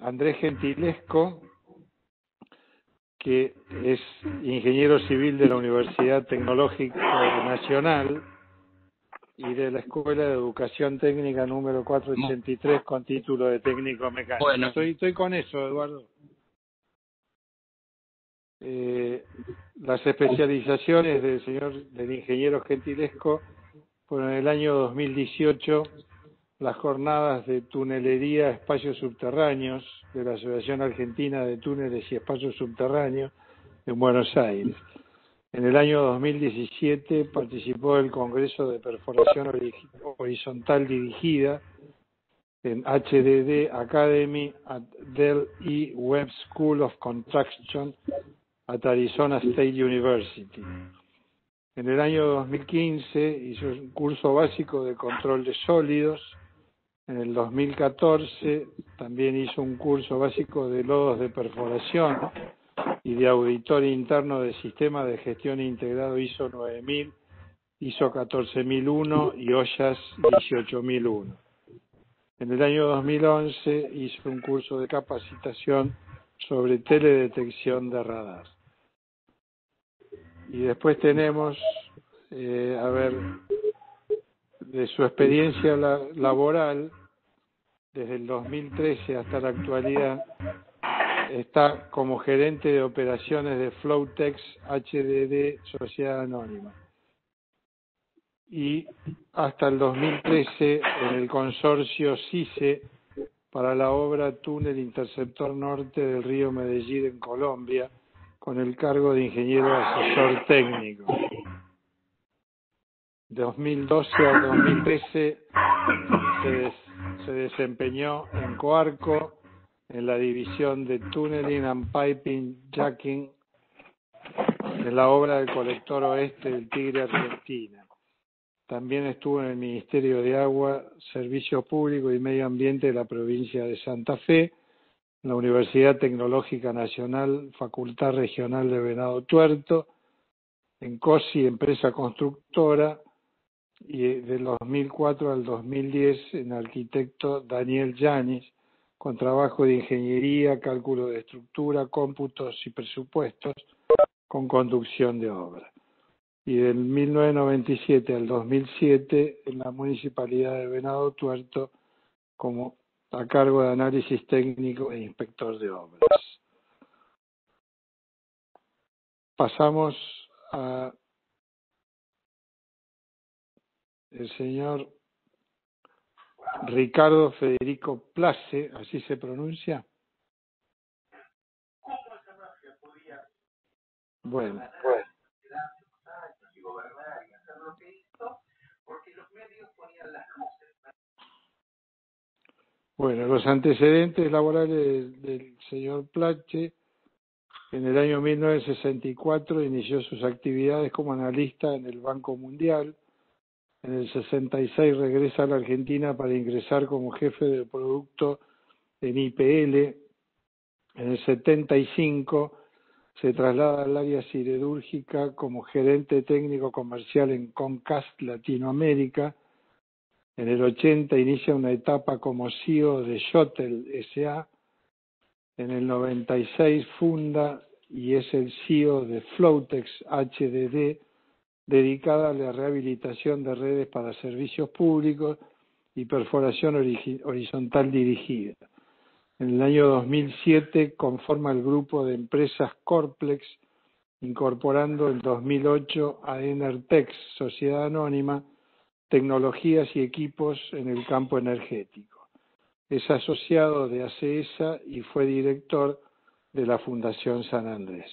Andrés Gentilesco, que es ingeniero civil de la Universidad Tecnológica Nacional y de la Escuela de Educación Técnica número 483 con título de técnico mecánico. Bueno. Estoy con eso, Eduardo. Las especializaciones del ingeniero Gentilesco fueron en el año 2018 las jornadas de tunelería espacios subterráneos de la Asociación Argentina de Túneles y Espacios Subterráneos en Buenos Aires. En el año 2017 participó del Congreso de Perforación Horizontal Dirigida en HDD Academy at Dell E. Webb School of Construction at Arizona State University. En el año 2015 hizo un curso básico de control de sólidos. En el 2014 también hizo un curso básico de lodos de perforación y de auditor interno de sistemas de gestión integrado ISO 9000, ISO 14001 y OSHAS 18001. En el año 2011 hizo un curso de capacitación sobre teledetección de radar. Y después tenemos, de su experiencia laboral, desde el 2013 hasta la actualidad, está como gerente de operaciones de Flowtex HDD Sociedad Anónima. Y hasta el 2013 en el consorcio CICE para la obra Túnel Interceptor Norte del río Medellín en Colombia, con el cargo de ingeniero asesor técnico. 2012 al 2013 se desempeñó en Coarco, en la división de Tunneling and Piping Jacking, en la obra del colector oeste del Tigre, Argentina. También estuvo en el Ministerio de Agua, Servicios Públicos y Medio Ambiente de la provincia de Santa Fe, en la Universidad Tecnológica Nacional, Facultad Regional de Venado Tuerto, en COSI, empresa constructora, y del 2004 al 2010 en arquitecto Daniel Yanis, con trabajo de ingeniería, cálculo de estructura, cómputos y presupuestos, con conducción de obra. Y del 1997 al 2007 en la Municipalidad de Venado Tuerto como a cargo de análisis técnico e inspector de obras. Pasamos a el señor Ricardo Federico Place, ¿así se pronuncia? Bueno. Bueno, los antecedentes laborales del señor Place: en el año 1964 inició sus actividades como analista en el Banco Mundial. En el 66 regresa a la Argentina para ingresar como jefe de producto en IPL. En el 75 se traslada al área siderúrgica como gerente técnico comercial en Comcast Latinoamérica. En el 80 inicia una etapa como CEO de Shuttle S.A. En el 96 funda y es el CEO de Flowtex HDD, dedicada a la rehabilitación de redes para servicios públicos y perforación horizontal dirigida. En el año 2007 conforma el grupo de empresas Corplex, incorporando en 2008 a Enertex, Sociedad Anónima, tecnologías y equipos en el campo energético. Es asociado de ACESA y fue director de la Fundación San Andrés.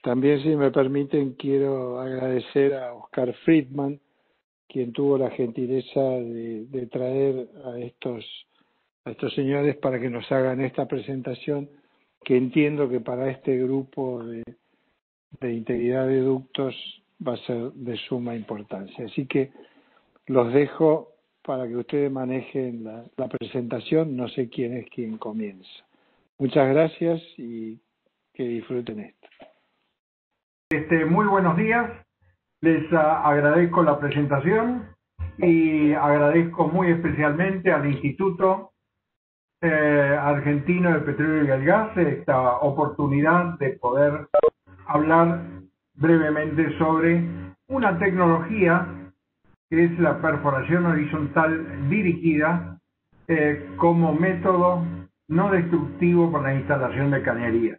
También, si me permiten, quiero agradecer a Oscar Friedman, quien tuvo la gentileza de traer a estos señores para que nos hagan esta presentación, que entiendo que para este grupo de integridad de ductos va a ser de suma importancia. Así que los dejo para que ustedes manejen la presentación. No sé quién es quien comienza. Muchas gracias y que disfruten esto. Muy buenos días, les agradezco la presentación y agradezco muy especialmente al Instituto argentino de petróleo y el gas esta oportunidad de poder hablar brevemente sobre una tecnología que es la perforación horizontal dirigida como método no destructivo para la instalación de cañería.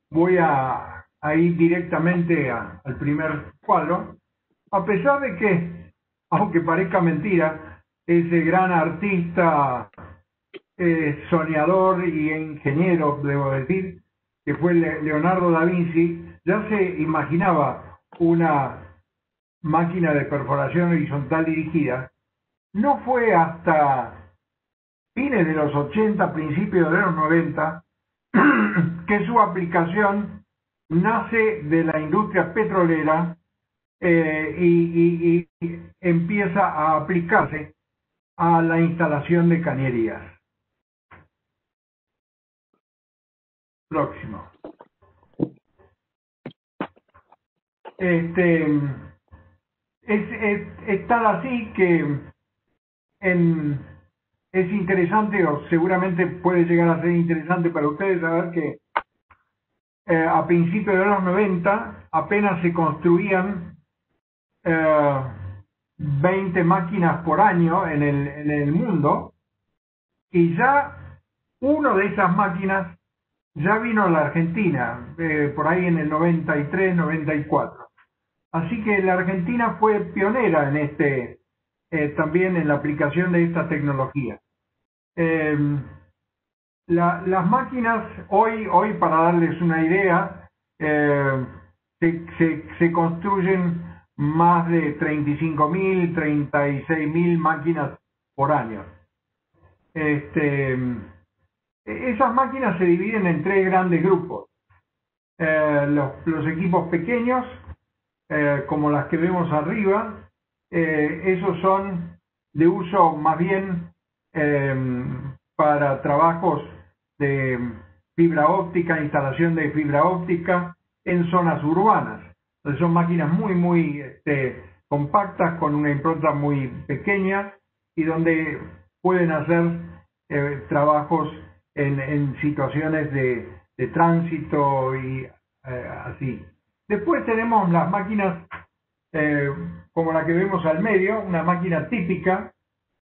Voy a ir directamente al primer cuadro, a pesar de que, aunque parezca mentira, ese gran artista, soñador y ingeniero, debo decir, que fue Leonardo da Vinci, ya se imaginaba una máquina de perforación horizontal dirigida. No fue hasta fines de los 80, principios de los 90, que su aplicación nace de la industria petrolera y empieza a aplicarse a la instalación de cañerías. Próximo. Es tal así que es interesante, o seguramente puede llegar a ser interesante para ustedes saber que a principios de los 90 apenas se construían 20 máquinas por año en el mundo, y ya una de esas máquinas ya vino a la Argentina, por ahí en el 93, 94. Así que la Argentina fue pionera en también en la aplicación de esta tecnología. Las máquinas hoy, para darles una idea, se construyen más de 35.000, 36.000 máquinas por año. Esas máquinas se dividen en tres grandes grupos. Los equipos pequeños, como las que vemos arriba, esos son de uso más bien para trabajos de fibra óptica, instalación de fibra óptica en zonas urbanas. Entonces son máquinas muy compactas, con una impronta muy pequeña, y donde pueden hacer trabajos en situaciones de tránsito y así. Después tenemos las máquinas como la que vemos al medio, una máquina típica.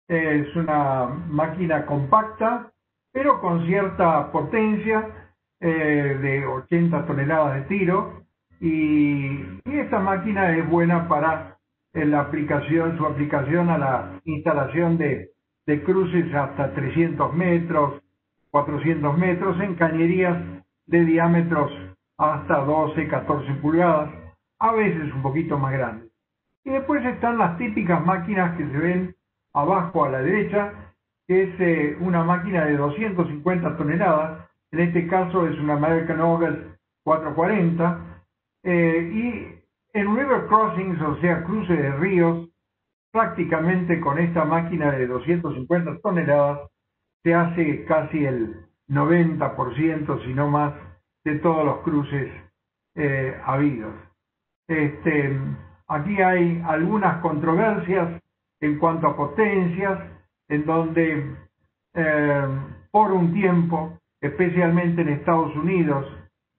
Es una máquina compacta, pero con cierta potencia, de 80 toneladas de tiro, y esta máquina es buena para su aplicación a la instalación de cruces hasta 300 metros, 400 metros, en cañerías de diámetros hasta 12, 14 pulgadas, a veces un poquito más grandes. Y después están las típicas máquinas que se ven abajo a la derecha, que es una máquina de 250 toneladas, en este caso es una American Eagle 440, y en river crossings, o sea, cruce de ríos, prácticamente con esta máquina de 250 toneladas se hace casi el 90%, si no más, de todos los cruces habidos. Aquí hay algunas controversias en cuanto a potencias, en donde por un tiempo, especialmente en Estados Unidos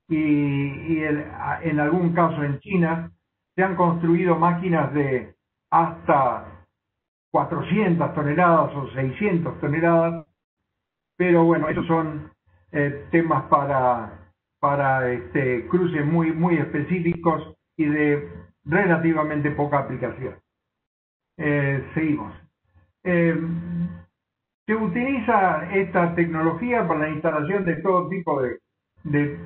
y en algún caso en China, se han construido máquinas de hasta 400 toneladas o 600 toneladas, pero bueno, esos son temas para cruces muy específicos y de relativamente poca aplicación. Seguimos. Se utiliza esta tecnología para la instalación de todo tipo de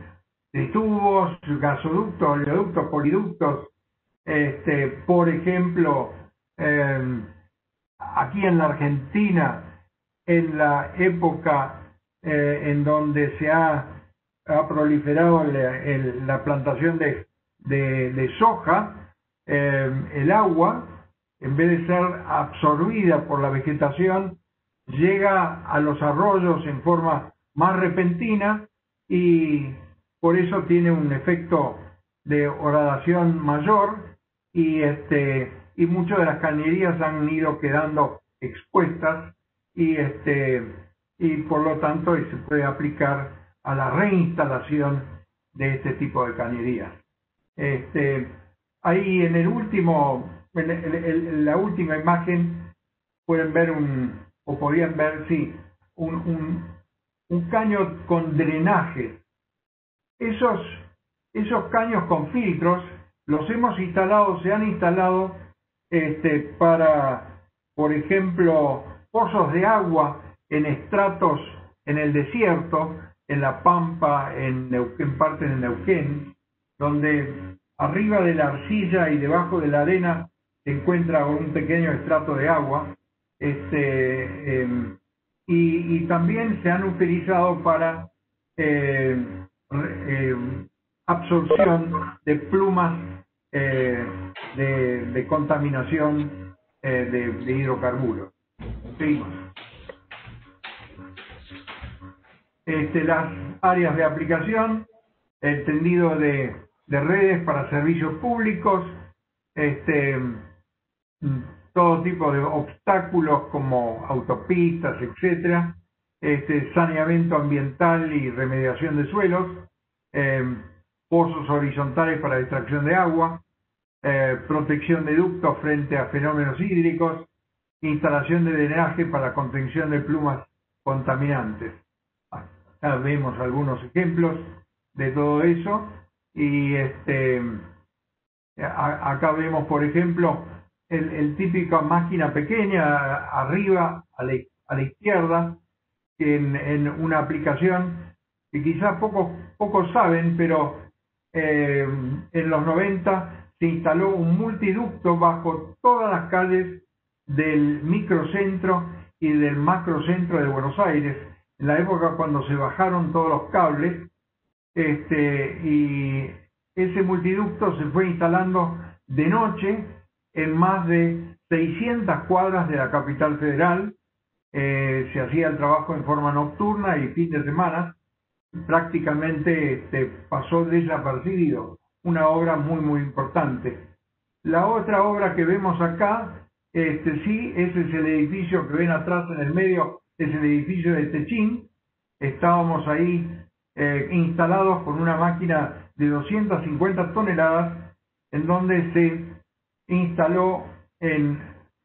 tubos, gasoductos, oleoductos, poliductos. Por ejemplo, aquí en la Argentina, en la época en donde se ha proliferado la plantación de soja, el agua, en vez de ser absorbida por la vegetación, llega a los arroyos en forma más repentina, y por eso tiene un efecto de horadación mayor, y muchas de las cañerías han ido quedando expuestas y por lo tanto se puede aplicar a la reinstalación de este tipo de cañerías. Ahí en el último, en la última imagen pueden ver podrían ver, sí, un caño con drenaje. Esos caños con filtros los hemos instalado, se han instalado para, por ejemplo, pozos de agua en estratos en el desierto, en La Pampa, en parte de Neuquén, donde arriba de la arcilla y debajo de la arena se encuentra un pequeño estrato de agua, y también se han utilizado para absorción de plumas de contaminación de hidrocarburos. Seguimos. Las áreas de aplicación, el tendido de redes para servicios públicos, todo tipo de obstáculos como autopistas, etcétera, saneamiento ambiental y remediación de suelos, pozos horizontales para extracción de agua, protección de ductos frente a fenómenos hídricos, instalación de drenaje para contención de plumas contaminantes. Acá vemos algunos ejemplos de todo eso y acá vemos, por ejemplo, el típica máquina pequeña arriba a la izquierda en una aplicación que quizás pocos saben, pero en los 90 se instaló un multiducto bajo todas las calles del microcentro y del macrocentro de Buenos Aires, en la época cuando se bajaron todos los cables, y ese multiducto se fue instalando de noche en más de 600 cuadras de la capital federal. Se hacía el trabajo en forma nocturna y fin de semana. Prácticamente pasó desapercibido, una obra muy muy importante. La otra obra que vemos acá, sí, ese es el edificio que ven atrás en el medio, es el edificio de Techín. Estábamos ahí instalados con una máquina de 250 toneladas, en donde se instaló en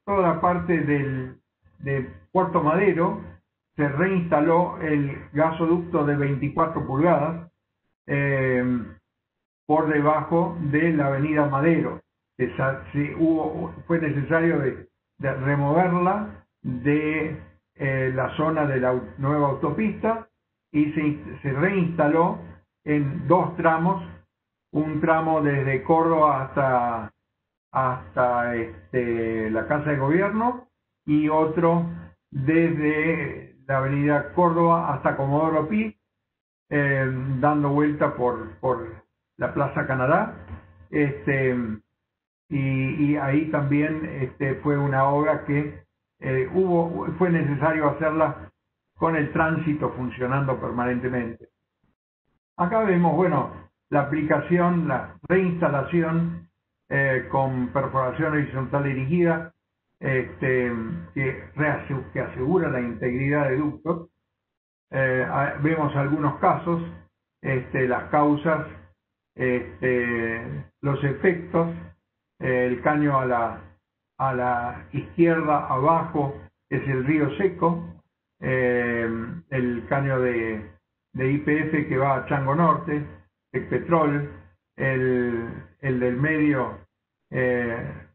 toda la parte de Puerto Madero, se reinstaló el gasoducto de 24 pulgadas por debajo de la avenida Madero. Fue necesario de removerla de la zona de la nueva autopista y se reinstaló en dos tramos, un tramo desde Córdoba hasta la Casa de Gobierno y otro desde la avenida Córdoba hasta Comodoro Pi, dando vuelta por la Plaza Canadá, y ahí también fue una obra que fue necesario hacerla con el tránsito funcionando permanentemente. Acá vemos, bueno, la aplicación, la reinstalación con perforación horizontal dirigida, que asegura la integridad de ductos. Vemos algunos casos, las causas, los efectos. El caño a la izquierda abajo es el río seco, el caño de YPF que va a Chango Norte, el Petrol, el del medio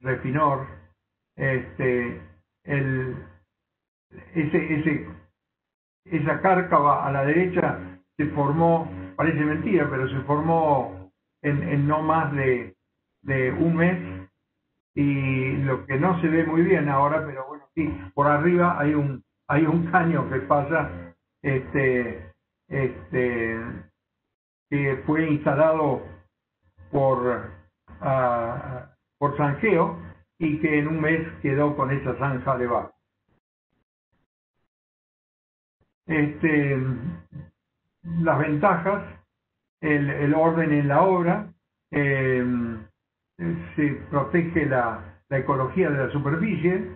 Refinor, esa cárcava a la derecha se formó, parece mentira, pero se formó en no más de un mes, y lo que no se ve muy bien ahora, pero bueno, sí, por arriba hay un caño que pasa, que fue instalado por zanjeo y que en un mes quedó con esa zanja debajo. Las ventajas, el orden en la obra, se protege la ecología de la superficie,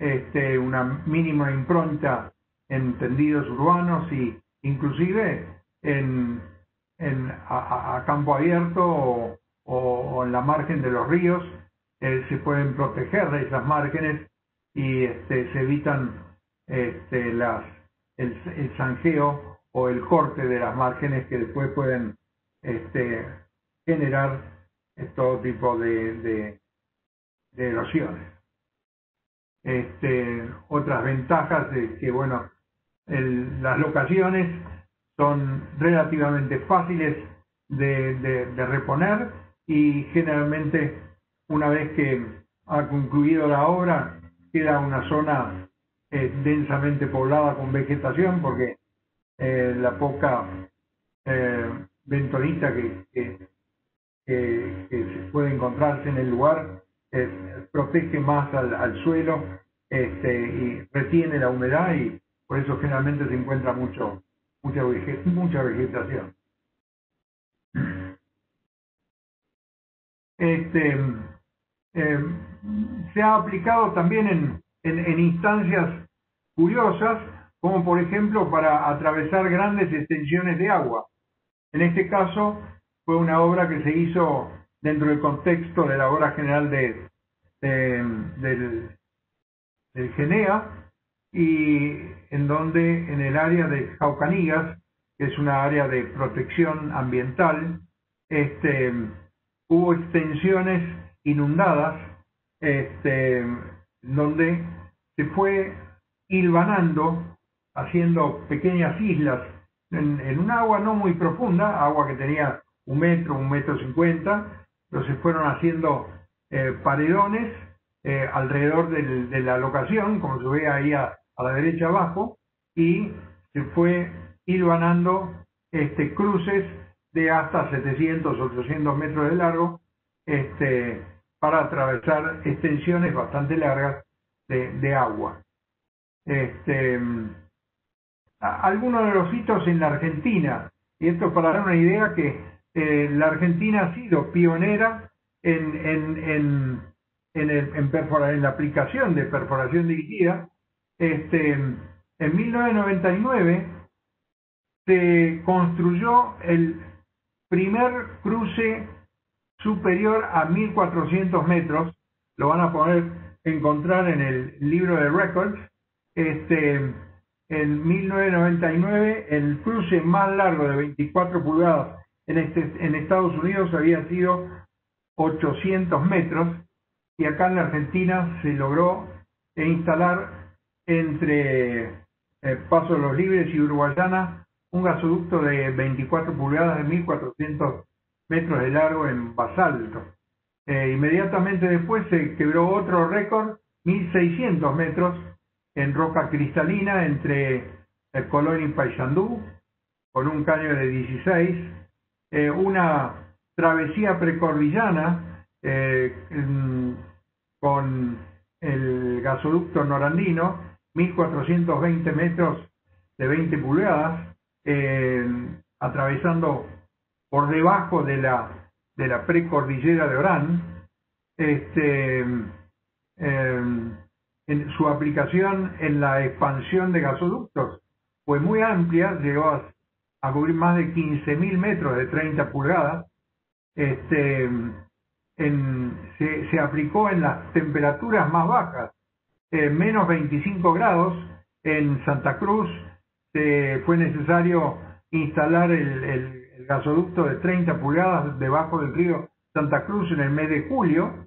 una mínima impronta en tendidos urbanos y inclusive a campo abierto o en la margen de los ríos. Se pueden proteger de esas márgenes y se evitan el zanjeo o el corte de las márgenes que después pueden generar todo tipo de erosiones. Otras ventajas es que, bueno, las locaciones son relativamente fáciles de reponer y generalmente una vez que ha concluido la obra queda una zona densamente poblada con vegetación porque la poca bentonita que se puede encontrarse en el lugar protege más al suelo y retiene la humedad y por eso generalmente se encuentra mucha vegetación. Se ha aplicado también en instancias curiosas, como por ejemplo para atravesar grandes extensiones de agua. En este caso fue una obra que se hizo dentro del contexto de la obra general del GENEA y en donde en el área de Jaucanigas, que es una área de protección ambiental, hubo extensiones inundadas donde se fue hilvanando, haciendo pequeñas islas en un agua no muy profunda, agua que tenía 1 metro, 1,50 m, pero se fueron haciendo paredones alrededor de la locación, como se ve ahí a la derecha abajo, y se fue hilvanando cruces de hasta 700, 800 metros de largo, para atravesar extensiones bastante largas de agua. Algunos de los hitos en la Argentina, y esto para dar una idea que la Argentina ha sido pionera en la aplicación de perforación dirigida. En 1999 se construyó el primer cruce superior a 1.400 metros, lo van a poder encontrar en el libro de Records. En 1999 el cruce más largo de 24 pulgadas en Estados Unidos había sido 800 metros y acá en la Argentina se logró instalar entre Paso de los Libres y Uruguayana un gasoducto de 24 pulgadas de 1.400 metros de largo en basalto. Inmediatamente después se quebró otro récord, 1.600 metros en roca cristalina entre el Colón y Paysandú, con un caño de 16, una travesía precordillana con el gasoducto norandino, 1.420 metros de 20 pulgadas, atravesando por debajo de la precordillera de Orán. En su aplicación en la expansión de gasoductos fue muy amplia, llegó a cubrir más de 15.000 metros de 30 pulgadas. Se aplicó en las temperaturas más bajas, menos 25 grados. En Santa Cruz fue necesario instalar el gasoducto de 30 pulgadas debajo del río Santa Cruz en el mes de julio,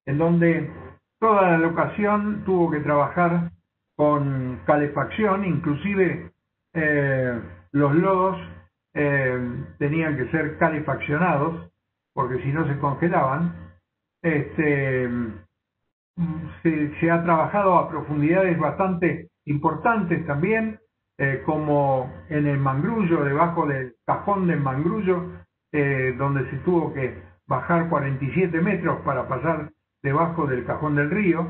en donde toda la locación tuvo que trabajar con calefacción, inclusive los lodos tenían que ser calefaccionados porque si no se congelaban. Se ha trabajado a profundidades bastante importantes también, como en el Mangrullo, debajo del cajón del Mangrullo, donde se tuvo que bajar 47 metros para pasar debajo del cajón del río.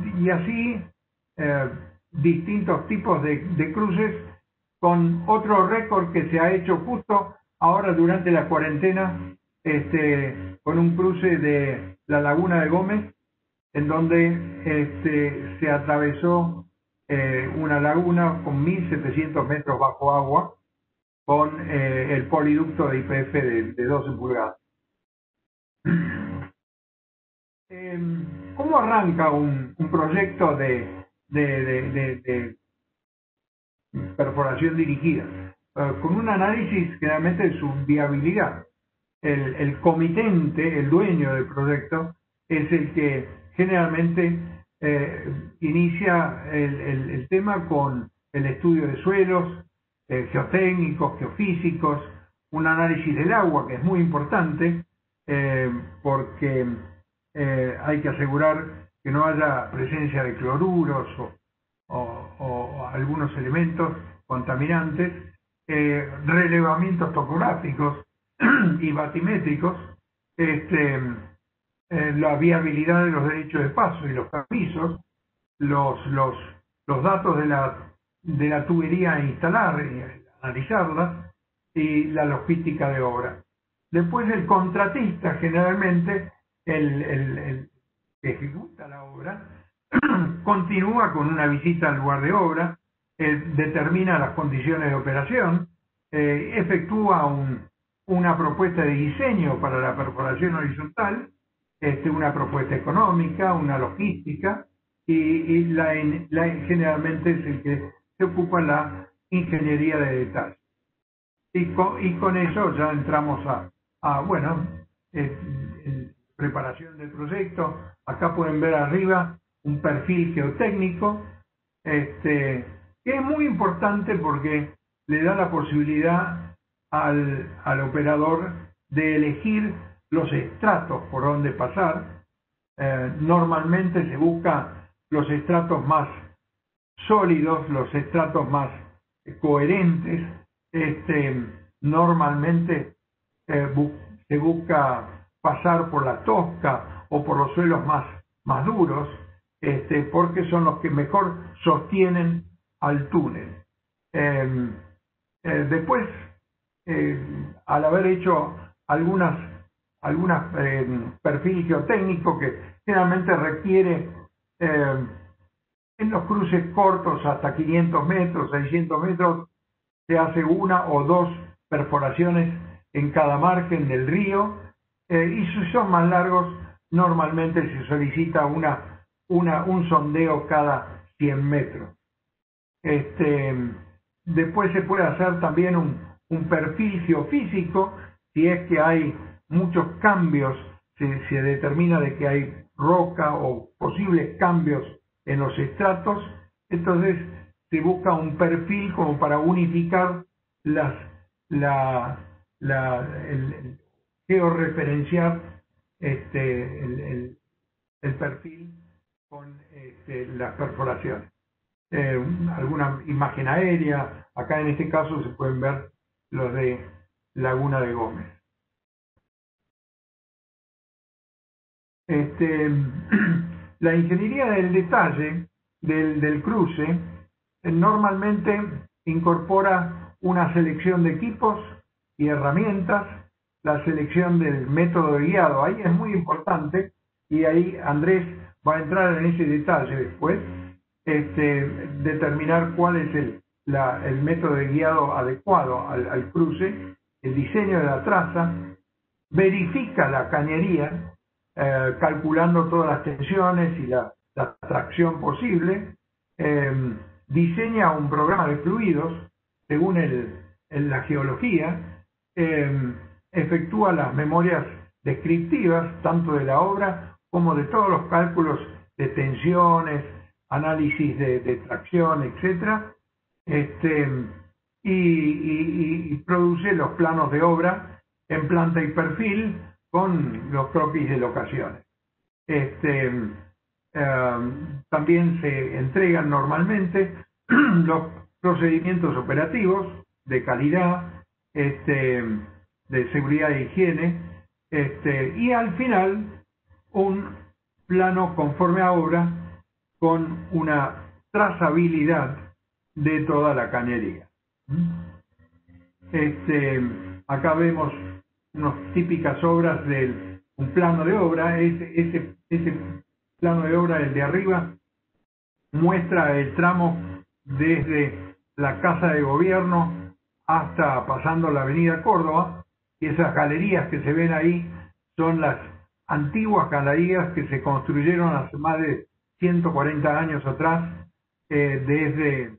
Y así distintos tipos de cruces, con otro récord que se ha hecho justo ahora durante la cuarentena con un cruce de la Laguna de Gómez, en donde se atravesó una laguna con 1.700 metros bajo agua, con el poliducto de YPF de 12 pulgadas. ¿Cómo arranca un proyecto de perforación dirigida? Con un análisis generalmente de su viabilidad. El comitente, el dueño del proyecto, es el que generalmente inicia el tema con el estudio de suelos, geotécnicos, geofísicos, un análisis del agua, que es muy importante, porque hay que asegurar que no haya presencia de cloruros o algunos elementos contaminantes, relevamientos topográficos y batimétricos, la viabilidad de los derechos de paso y los permisos, los datos de la tubería a instalar y analizarlas, y la logística de obra. Después el contratista, generalmente el que ejecuta la obra, continúa con una visita al lugar de obra, determina las condiciones de operación, efectúa una propuesta de diseño para la perforación horizontal, una propuesta económica, una logística, y generalmente es el que se ocupa la ingeniería de detalle. Y con eso ya entramos en preparación del proyecto. Acá pueden ver arriba un perfil geotécnico, que es muy importante porque le da la posibilidad al operador de elegir los estratos por donde pasar. Normalmente se busca los estratos más sólidos, los estratos más coherentes. Normalmente se busca pasar por la tosca o por los suelos más duros, porque son los que mejor sostienen al túnel. Después, al haber hecho algunas perfil geotécnico que generalmente requiere en los cruces cortos hasta 500 metros, 600 metros, se hace una o dos perforaciones en cada margen del río, y si son más largos, normalmente se solicita un sondeo cada 100 metros. Después se puede hacer también un perfil geofísico, si es que hay muchos cambios, se determina de que hay roca o posibles cambios en los estratos, entonces se busca un perfil como para unificar georreferenciar el perfil con las perforaciones. Alguna imagen aérea, acá en este caso se pueden ver los de Laguna de Gómez. La ingeniería del detalle del cruce normalmente incorpora una selección de equipos y herramientas, la selección del método de guiado. Ahí es muy importante, y ahí Andrés va a entrar en ese detalle después, determinar cuál es el método de guiado adecuado al cruce, el diseño de la traza, verifica la cañería, calculando todas las tensiones y la tracción posible, diseña un programa de fluidos según la geología, efectúa las memorias descriptivas tanto de la obra como de todos los cálculos de tensiones, análisis de tracción, etc. Y produce los planos de obra en planta y perfil con los croquis de locaciones. También se entregan normalmente los procedimientos operativos de calidad, de seguridad e higiene, y al final un plano conforme a obra con una trazabilidad de toda la cañería. Acá vemos unas típicas obras un plano de obra. Ese plano de obra, el de arriba, muestra el tramo desde la Casa de Gobierno hasta pasando la Avenida Córdoba, y esas galerías que se ven ahí son las antiguas galerías que se construyeron hace más de 140 años atrás, desde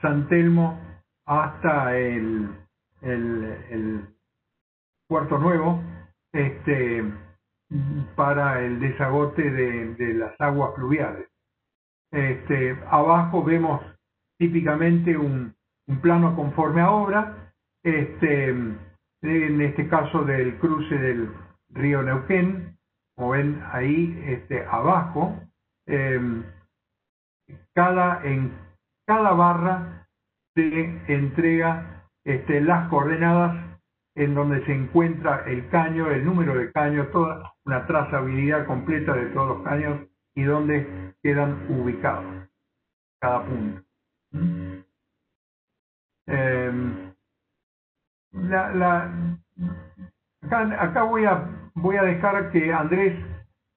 San Telmo hasta el Puerto Nuevo, para el desagote de las aguas fluviales. Abajo vemos típicamente un plano conforme a obra, en este caso del cruce del río Neuquén. Como ven ahí, abajo, en cada barra se entrega las coordenadas en donde se encuentra el caño, el número de caño, toda una trazabilidad completa de todos los caños y donde quedan ubicados cada punto. Acá voy a dejar que Andrés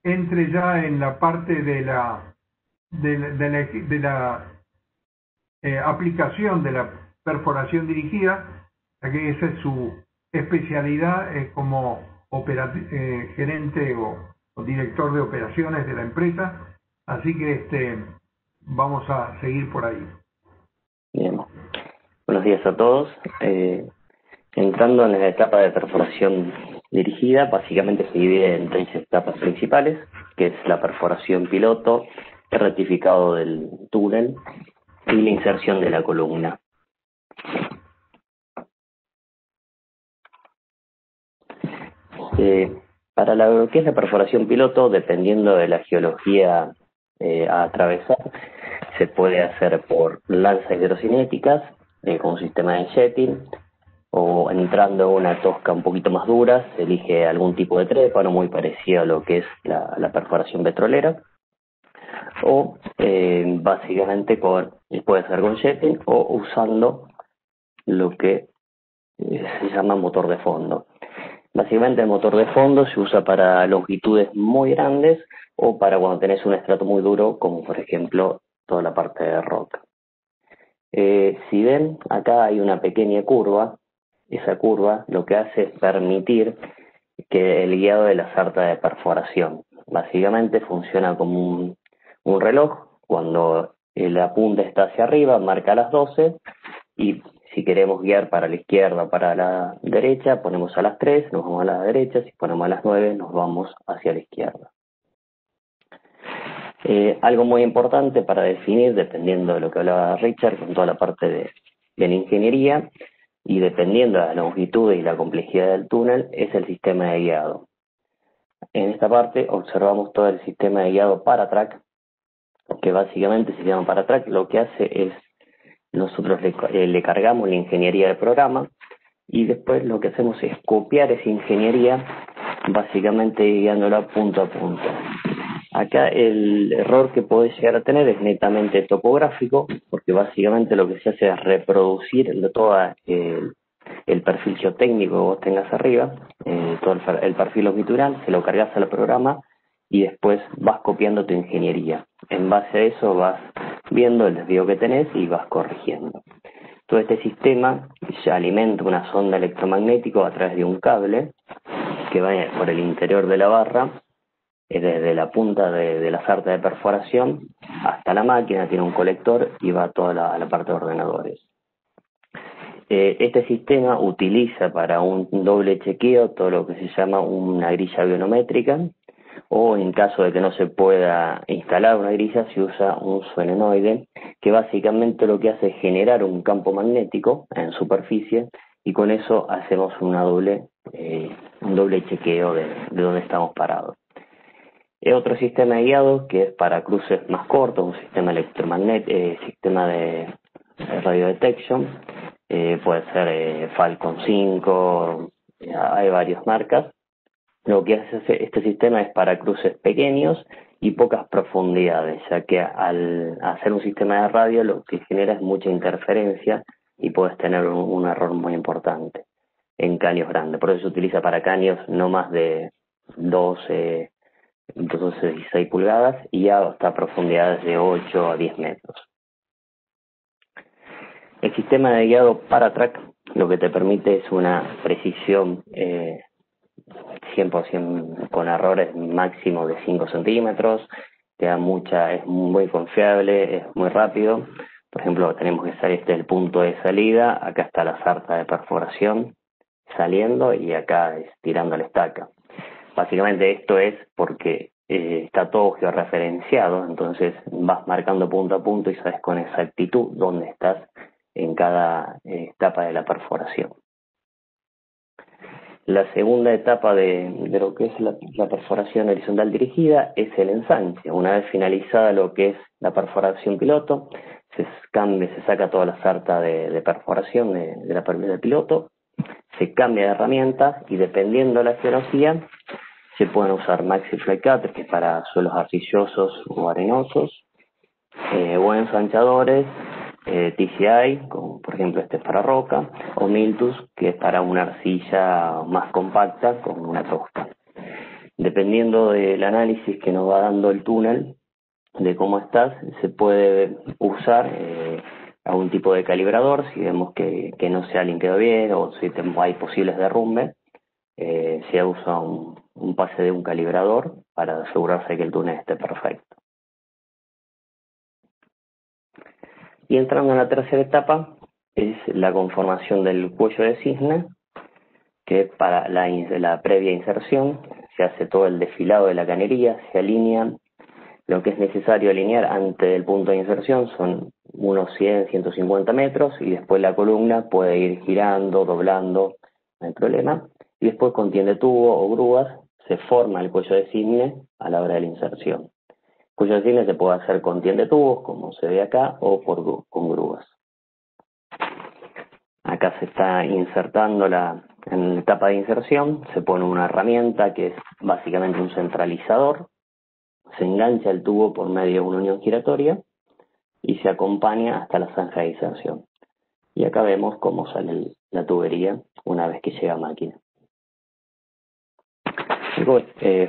entre ya en la parte de la aplicación de la perforación dirigida, ya que esa es su especialidad como gerente o director de operaciones de la empresa. Así que vamos a seguir por ahí. Bien. Buenos días a todos. Entrando en la etapa de perforación dirigida, básicamente se divide en 3 etapas principales, que es la perforación piloto, el rectificado del túnel y la inserción de la columna. Para lo que es la perforación piloto, dependiendo de la geología a atravesar, se puede hacer por lanzas hidrocinéticas con un sistema de jetting, o entrando en una tosca un poquito más dura, se elige algún tipo de trépano muy parecido a lo que es la perforación petrolera, o básicamente puede ser con jetting o usando lo que se llama motor de fondo. Básicamente el motor de fondo se usa para longitudes muy grandes o para cuando tenés un estrato muy duro, como por ejemplo toda la parte de roca. Si ven, acá hay una pequeña curva. Esa curva lo que hace es permitir que el guiado de la sarta de perforación. Básicamente funciona como un reloj. Cuando la punta está hacia arriba, marca las 12, y si queremos guiar para la izquierda o para la derecha, ponemos a las 3, nos vamos a la derecha. Si ponemos a las 9, nos vamos hacia la izquierda. Algo muy importante para definir, dependiendo de lo que hablaba Richard, con toda la parte de la ingeniería, y dependiendo de la longitud y la complejidad del túnel, es el sistema de guiado. En esta parte observamos todo el sistema de guiado Paratrack, que básicamente el sistema Paratrack lo que hace es, nosotros le cargamos la ingeniería del programa, y después lo que hacemos es copiar esa ingeniería, básicamente guiándola punto a punto. Acá el error que puede llegar a tener es netamente topográfico, porque básicamente lo que se hace es reproducir todo el perfil geotécnico que vos tengas arriba, todo el perfil longitudinal, se lo cargas al programa y después vas copiando tu ingeniería. En base a eso vas viendo el desvío que tenés y vas corrigiendo. Todo este sistema se alimenta una sonda electromagnética a través de un cable que va por el interior de la barra, desde la punta de la sarta de perforación hasta la máquina, tiene un colector y va toda la parte de ordenadores. Este sistema utiliza para un doble chequeo todo lo que se llama una grilla bionométrica, o en caso de que no se pueda instalar una grilla, se usa un solenoide, que básicamente lo que hace es generar un campo magnético en superficie, y con eso hacemos un doble chequeo de dónde estamos parados. Otro sistema de guiado que es para cruces más cortos, un sistema sistema de radio detection, puede ser Falcon 5, hay varias marcas. Lo que hace este sistema es para cruces pequeños y pocas profundidades, ya que al hacer un sistema de radio lo que genera es mucha interferencia y puedes tener un error muy importante. en caños grandes. Por eso se utiliza para caños no más de 12, 16 pulgadas y hasta profundidades de 8 a 10 metros. El sistema de guiado Paratrack lo que te permite es una precisión 100% con errores máximo de 5 centímetros, te da es muy confiable, es muy rápido. Por ejemplo, tenemos que salir este es el punto de salida, acá está la sarta de perforación saliendo y acá es tirando la estaca. Básicamente esto es porque está todo georreferenciado, entonces vas marcando punto a punto y sabes con exactitud dónde estás en cada etapa de la perforación. La segunda etapa de lo que es la perforación horizontal dirigida es el ensanche. Una vez finalizada lo que es la perforación piloto, se saca toda la sarta de perforación del piloto, se cambia de herramientas y dependiendo de la geología se pueden usar maxi fly cutters, que es para suelos arcillosos o arenosos, o ensanchadores, TCI, como por ejemplo este es para roca, o Miltus, que es para una arcilla más compacta con una tosca. Dependiendo del análisis que nos va dando el túnel, de cómo estás, se puede usar algún tipo de calibrador, si vemos que no se ha limpiado bien o si hay posibles derrumbes, se usa un pase de un calibrador para asegurarse que el túnel esté perfecto. Y entrando en la tercera etapa es la conformación del cuello de cisne, que para la previa inserción se hace todo el desfilado de la cañería, se alinea. Lo que es necesario alinear antes del punto de inserción son unos 100, 150 metros y después la columna puede ir girando, doblando, no hay problema. Y después con tiende tubo o grúas se forma el cuello de cisne a la hora de la inserción. El cuello de cisne se puede hacer con tiende tubos, como se ve acá, o con grúas. Acá se está insertando en la etapa de inserción, se pone una herramienta que es básicamente un centralizador. Se engancha el tubo por medio de una unión giratoria y se acompaña hasta la zanja de inserción. Y acá vemos cómo sale la tubería una vez que llega a máquina. Algo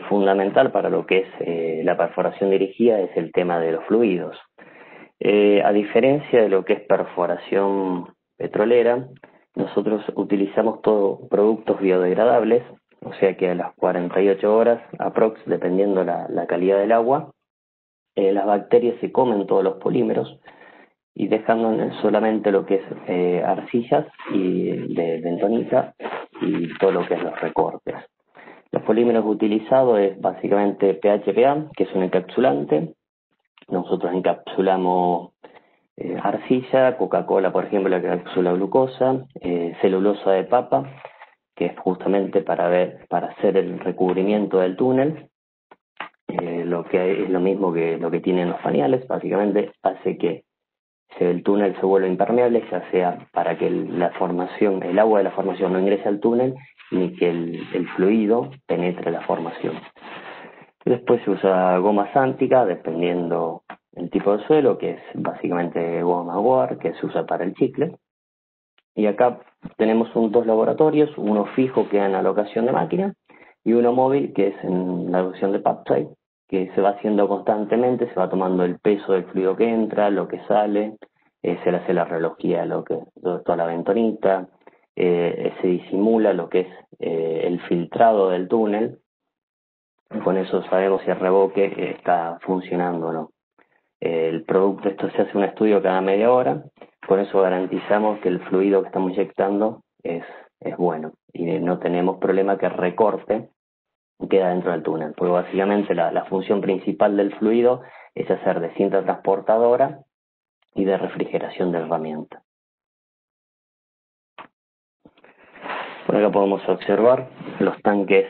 fundamental para lo que es la perforación dirigida es el tema de los fluidos. A diferencia de lo que es perforación petrolera, nosotros utilizamos todos productos biodegradables, o sea que a las 48 horas, aprox, dependiendo la calidad del agua, las bacterias se comen todos los polímeros y dejando solamente lo que es arcillas y de bentonita y todo lo que es los recortes. Los polímeros utilizados es básicamente PHPA, que es un encapsulante. Nosotros encapsulamos arcilla, Coca-Cola, por ejemplo, la encapsula glucosa, celulosa de papa, que es justamente para hacer el recubrimiento del túnel. Lo que es lo mismo que lo que tienen los pañales, básicamente hace que el túnel se vuelva impermeable, ya sea para que el agua de la formación no ingrese al túnel, ni que el fluido penetre la formación. Después se usa goma sántica, dependiendo el tipo de suelo, que es básicamente goma guar, que se usa para el chicle. Y acá tenemos dos laboratorios, uno fijo que es en la locación de máquina, y uno móvil que es en la locación de PubSite, que se va haciendo constantemente, se va tomando el peso del fluido que entra, lo que sale, se le hace la relojía, toda la bentonita, se disimula lo que es el filtrado del túnel, y con eso sabemos si el revoque está funcionando o no. El producto, esto se hace un estudio cada media hora, con eso garantizamos que el fluido que estamos inyectando es bueno y no tenemos problema que recorte queda dentro del túnel, porque básicamente la función principal del fluido es hacer de cinta transportadora y de refrigeración de herramienta. Por acá podemos observar los tanques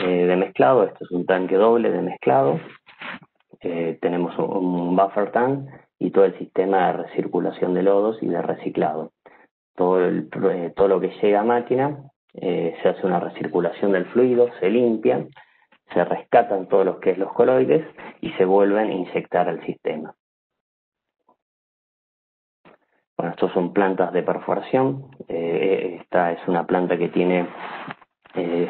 de mezclado. Este es un tanque doble de mezclado. Tenemos un buffer tank y todo el sistema de recirculación de lodos y de reciclado. Todo lo que llega a máquina se hace una recirculación del fluido, se limpia, se rescatan todos los que es los coloides y se vuelven a inyectar al sistema. Bueno, estos son plantas de perforación. Esta es una planta que tiene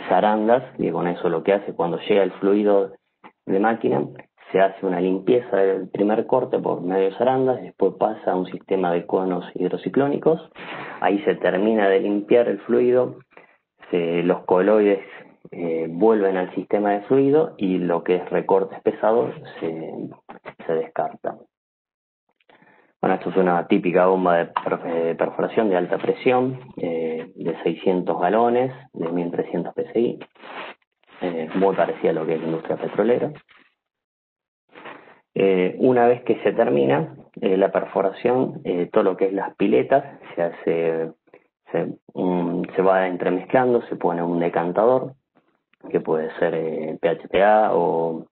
zarandas, y con eso lo que hace cuando llega el fluido de máquina, se hace una limpieza del primer corte por medio de zarandas, después pasa a un sistema de conos hidrociclónicos, ahí se termina de limpiar el fluido, los coloides vuelven al sistema de fluido y lo que es recortes pesados se descarta. Bueno, esto es una típica bomba de perforación de alta presión, de 600 galones, de 1300 psi, muy parecida a lo que es la industria petrolera. Una vez que se termina la perforación, todo lo que es las piletas se va entremezclando, se pone un decantador, que puede ser PHPA o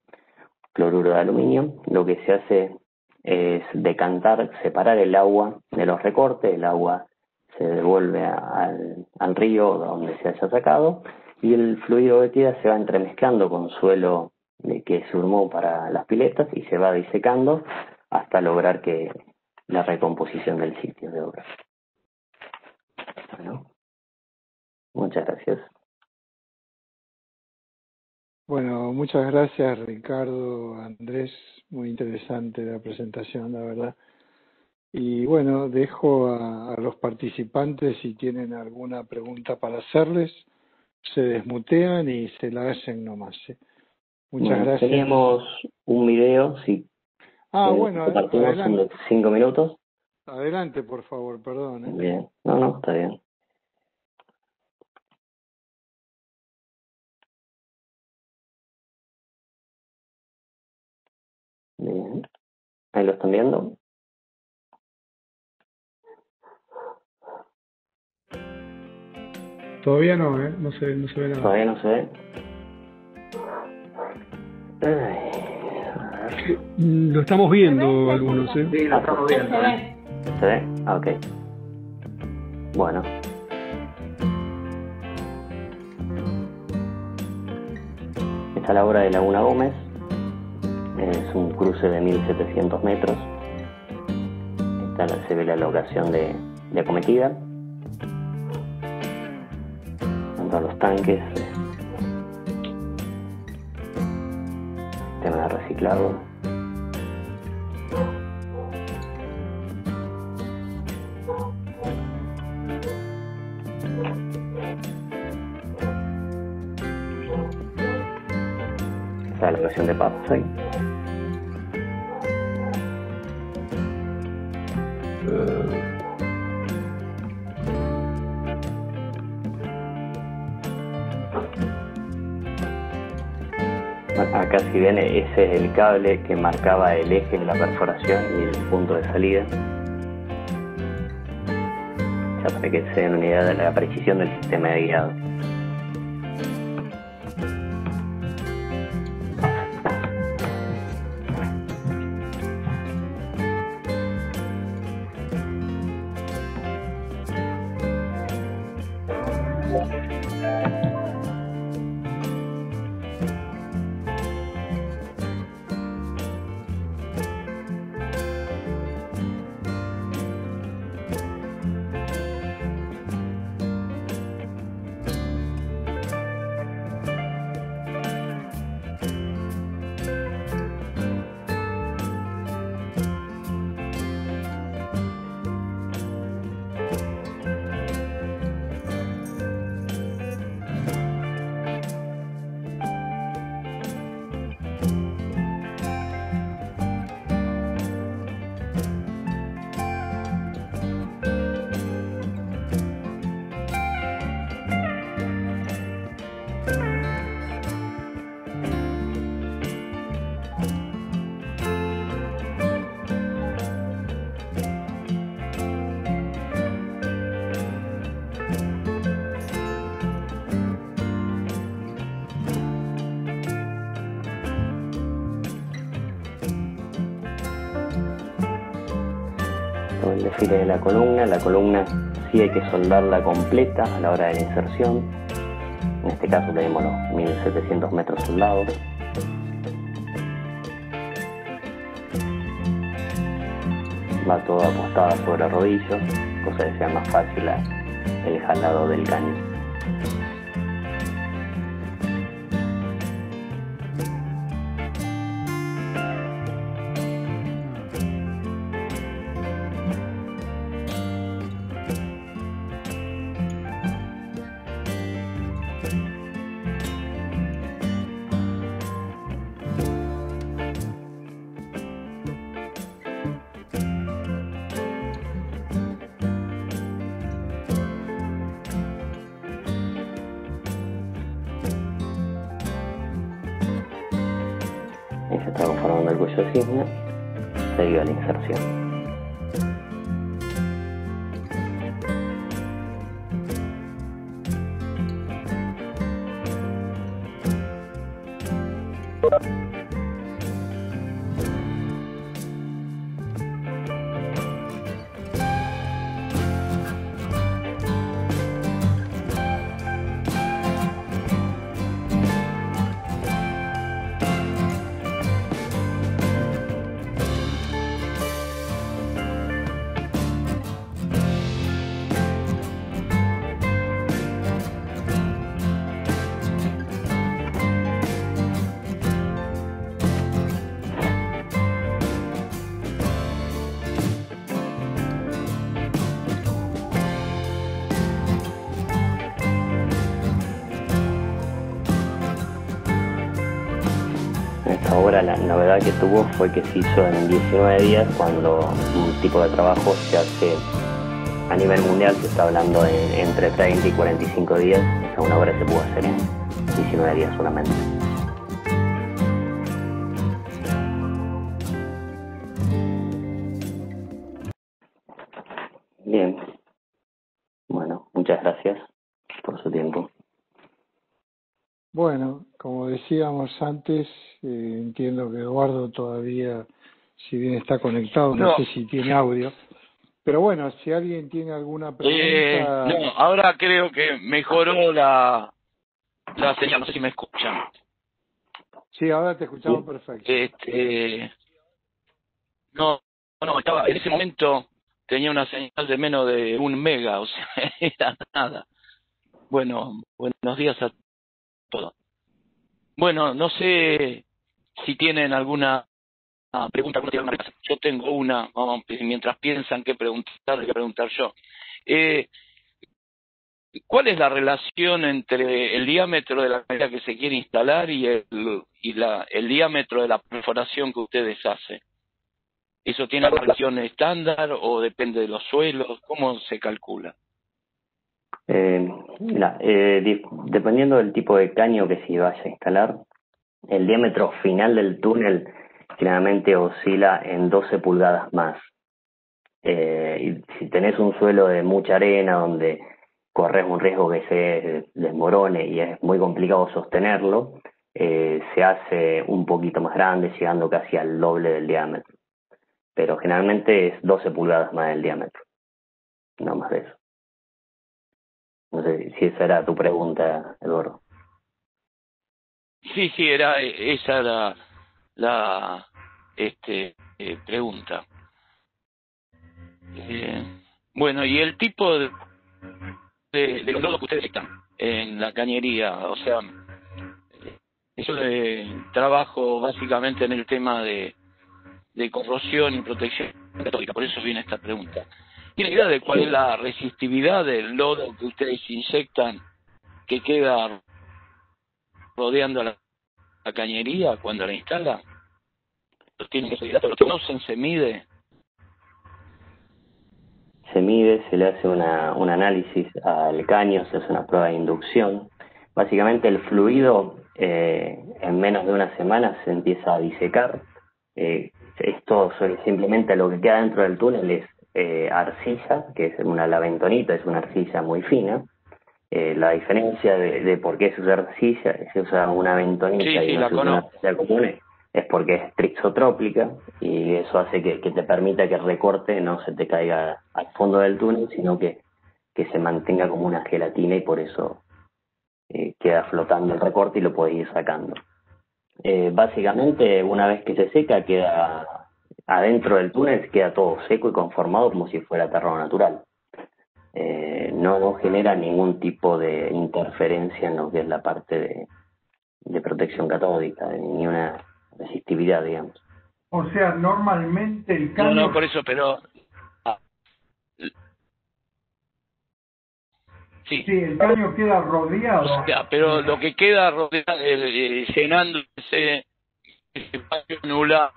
cloruro de aluminio. Lo que se hace es decantar, separar el agua de los recortes, el agua se devuelve al río donde se haya sacado, y el fluido que queda se va entremezclando con suelo que se formó para las piletas y se va disecando hasta lograr la recomposición del sitio de obra. Bueno, muchas gracias. Bueno, muchas gracias Ricardo, Andrés, muy interesante la presentación, la verdad. Y bueno, dejo a los participantes si tienen alguna pregunta para hacerles, se desmutean y se la hacen nomás. Muchas gracias. Teníamos un video, sí. Bueno, compartimos unos 5 minutos. Adelante, por favor, perdón. Bien, no, está bien. Bien. ¿Ahí lo están viendo? Todavía no, no se ve nada. Todavía no se ve. Lo estamos viendo algunos, Sí, lo estamos viendo. ¿Se ve? Ok. Bueno. Esta es la obra de Laguna Gómez. Es un cruce de 1700 metros. Se ve la locación de acometida. Junto a los tanques. Sistema de reciclado. Esta es la locación de Papsay. Acá si ven, ese es el cable que marcaba el eje de la perforación y el punto de salida. Ya para que se den una idea de la precisión del sistema de guiado. El desfile de la columna sí hay que soldarla completa a la hora de la inserción. En este caso tenemos los 1700 metros soldados. va todo apostada sobre rodillos, cosa que sea más fácil el jalado del caño. Y se está conformando el cuello de cisne, seguido a la inserción. Esta obra, la novedad que tuvo fue que se hizo en 19 días, cuando un tipo de trabajo se hace a nivel mundial, se está hablando entre 30 y 45 días. Esta una obra se pudo hacer en 19 días solamente. Bien, bueno, muchas gracias por su tiempo. Bueno, como decíamos antes, entiendo que Eduardo todavía, si bien está conectado, no sé si tiene audio. Pero bueno, si alguien tiene alguna pregunta... No, ahora creo que mejoró la señal, no sé si me escuchan. Sí, ahora te escuchamos perfecto. No, estaba, en ese momento tenía una señal de menos de 1 mega, o sea, era nada. Bueno, buenos días a todos. Bueno, no sé si tienen alguna pregunta. Yo tengo una, vamos, mientras piensan qué preguntar yo. ¿Cuál es la relación entre el diámetro de la cañería que se quiere instalar y el diámetro de la perforación que ustedes hacen? ¿Eso tiene una relación estándar o depende de los suelos? ¿Cómo se calcula? Dependiendo del tipo de caño que se vaya a instalar, el diámetro final del túnel generalmente oscila en 12 pulgadas más. Y si tenés un suelo de mucha arena donde corres un riesgo que se desmorone y es muy complicado sostenerlo, se hace un poquito más grande, llegando casi al doble del diámetro. Pero generalmente es 12 pulgadas más del diámetro, no más de eso. No sé si esa era tu pregunta, Eduardo. Sí, esa era la pregunta. Bueno, y el tipo de los lodos que ustedes están en la cañería, o sea, eso trabajo básicamente en el tema de corrosión y protección católica, por eso viene esta pregunta. ¿Tiene idea de cuál es la resistividad del lodo que ustedes inyectan que queda rodeando a la cañería cuando la instala? ¿Los tienen que seguir? ¿Los conocen? ¿Se mide? Se mide, se le hace un análisis al caño, se hace una prueba de inducción. Básicamente el fluido en menos de una semana se empieza a disecar. Esto simplemente lo que queda dentro del túnel es arcilla, que es una laventonita, es una arcilla muy fina. La diferencia de por qué se usa arcilla, se usa una bentonita y no se usa una arcilla común, es porque es trixotrópica y eso hace que te permita que el recorte no se te caiga al fondo del túnel, sino que se mantenga como una gelatina y por eso queda flotando el recorte y lo podés ir sacando. Básicamente, una vez que se seca, queda adentro del túnel queda todo seco y conformado como si fuera terreno natural. No genera ningún tipo de interferencia en lo que es la parte de protección catódica, ni una resistividad, digamos. O sea, normalmente el No, caño... no, por eso, pero... Sí. Sí, el caño queda rodeado. O sea, pero lo que queda rodeado, llenando ese espacio anular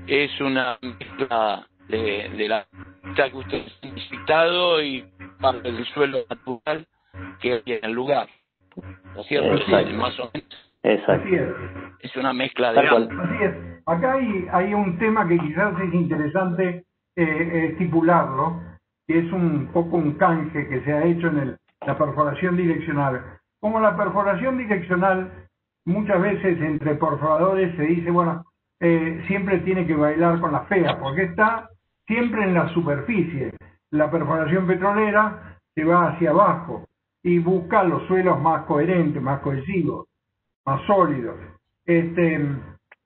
es una mezcla de la que ustedes han visitado y parte del suelo natural que hay en el lugar. ¿No es cierto? Exacto. Más o menos. Exacto. Así es. Es una mezcla de Tal cual. ambos. Así es. Acá hay un tema que quizás es interesante estipularlo, que es un poco un canje que se ha hecho en la perforación direccional. Como la perforación direccional, muchas veces entre perforadores se dice, bueno, siempre tiene que bailar con la fea, porque está siempre en la superficie. La perforación petrolera se va hacia abajo y busca los suelos más coherentes, más cohesivos, más sólidos.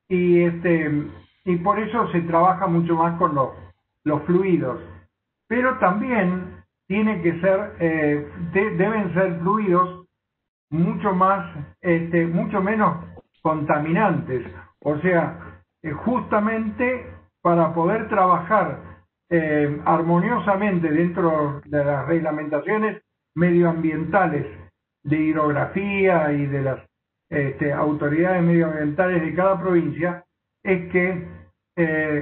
Y por eso se trabaja mucho más con los fluidos. Pero también tiene que ser, deben ser fluidos mucho mucho menos contaminantes. O sea, justamente para poder trabajar armoniosamente dentro de las reglamentaciones medioambientales de hidrografía y de las autoridades medioambientales de cada provincia, es que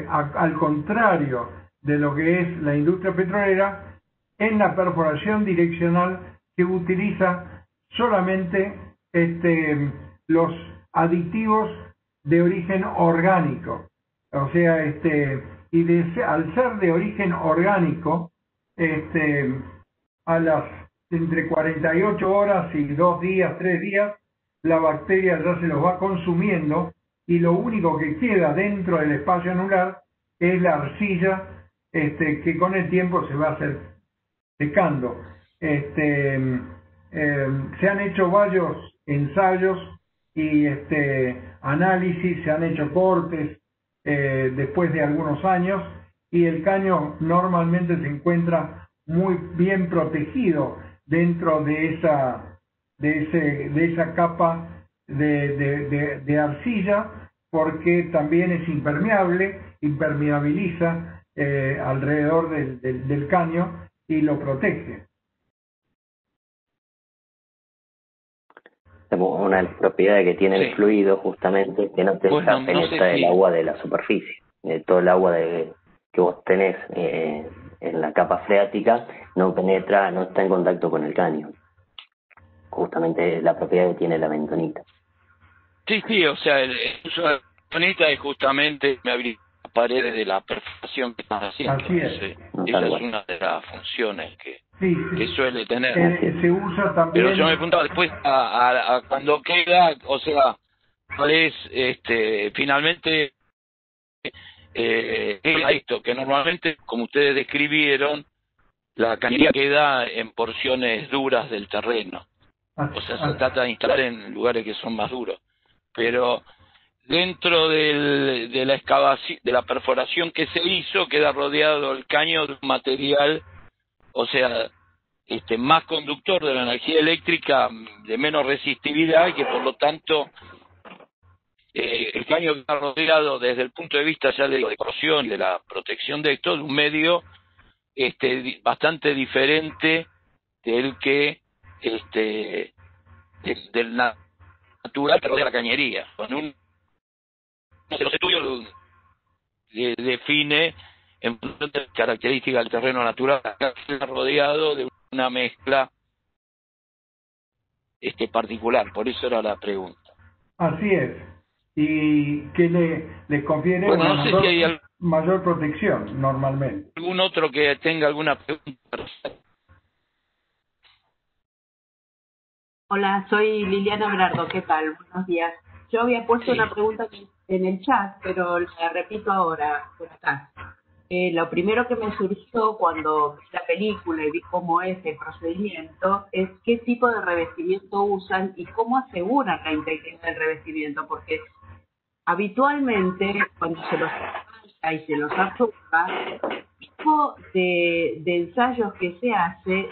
al contrario de lo que es la industria petrolera, en la perforación direccional se utiliza solamente los aditivos de origen orgánico. O sea, al ser de origen orgánico, a las entre 48 horas y 2 días, 3 días, la bacteria ya se los va consumiendo y lo único que queda dentro del espacio anular es la arcilla que con el tiempo se va a secando. Se han hecho varios ensayos y análisis, se han hecho cortes después de algunos años y el caño normalmente se encuentra muy bien protegido dentro de esa capa de arcilla, porque también es impermeable, impermeabiliza alrededor del caño y lo protege. Una de las propiedades que tiene Sí. el fluido justamente es que no te Bueno, deja no penetrar sé el si- agua de la superficie. Todo el agua que vos tenés en la capa freática no penetra, no está en contacto con el caño. Justamente la propiedad que tiene la bentonita. Sí, o sea, el uso de la bentonita es justamente me abrir las paredes de la perforación que están haciendo. Así es. Esa es una de las funciones que Sí, suele tener. se usa también. Pero yo me preguntaba después a cuando queda, o sea, cuál es finalmente queda esto, que normalmente, como ustedes describieron, la cañería queda en porciones duras del terreno. O sea, se trata de instalar en lugares que son más duros. Pero dentro de la excavación, de la perforación que se hizo, queda rodeado el caño de un material, o sea, más conductor de la energía eléctrica, de menos resistividad, y que por lo tanto el caño está rodeado desde el punto de vista ya de la corrosión y de la protección de esto, de un medio bastante diferente del que del natural que rodea la cañería. Con uno de los estudios define en función de las características del terreno natural, está rodeado de una mezcla particular, por eso era la pregunta. Así es. Y que le confiere Bueno, una no sé si hay mayor protección normalmente. algún otro que tenga alguna pregunta. Hola, soy Liliana Berardo, ¿qué tal? Buenos días. Yo había puesto una pregunta en el chat, pero la repito ahora por acá. Lo primero que me surgió cuando vi la película y vi cómo es el procedimiento es qué tipo de revestimiento usan y cómo aseguran la integridad del revestimiento, porque habitualmente cuando se los y se los arroja, el tipo de ensayos que se hace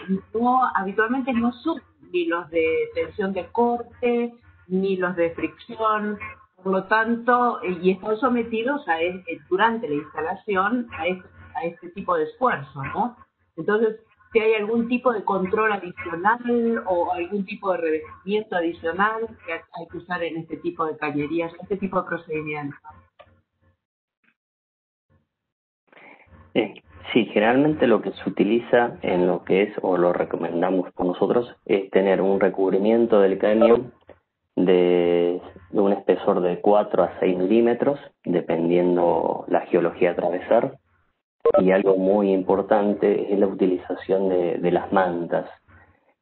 habitualmente no son ni los de tensión de corte, ni los de fricción, por lo tanto, y están sometidos durante la instalación a este tipo de esfuerzo, ¿no? Entonces, si hay algún tipo de control adicional o algún tipo de revestimiento adicional que hay que usar en este tipo de cañerías, en este tipo de procedimientos. Sí, generalmente lo que se utiliza en lo que es, o lo recomendamos por nosotros, es tener un recubrimiento del caño de un espesor de 4 a 6 milímetros, dependiendo la geología a atravesar. Y algo muy importante es la utilización de las mantas.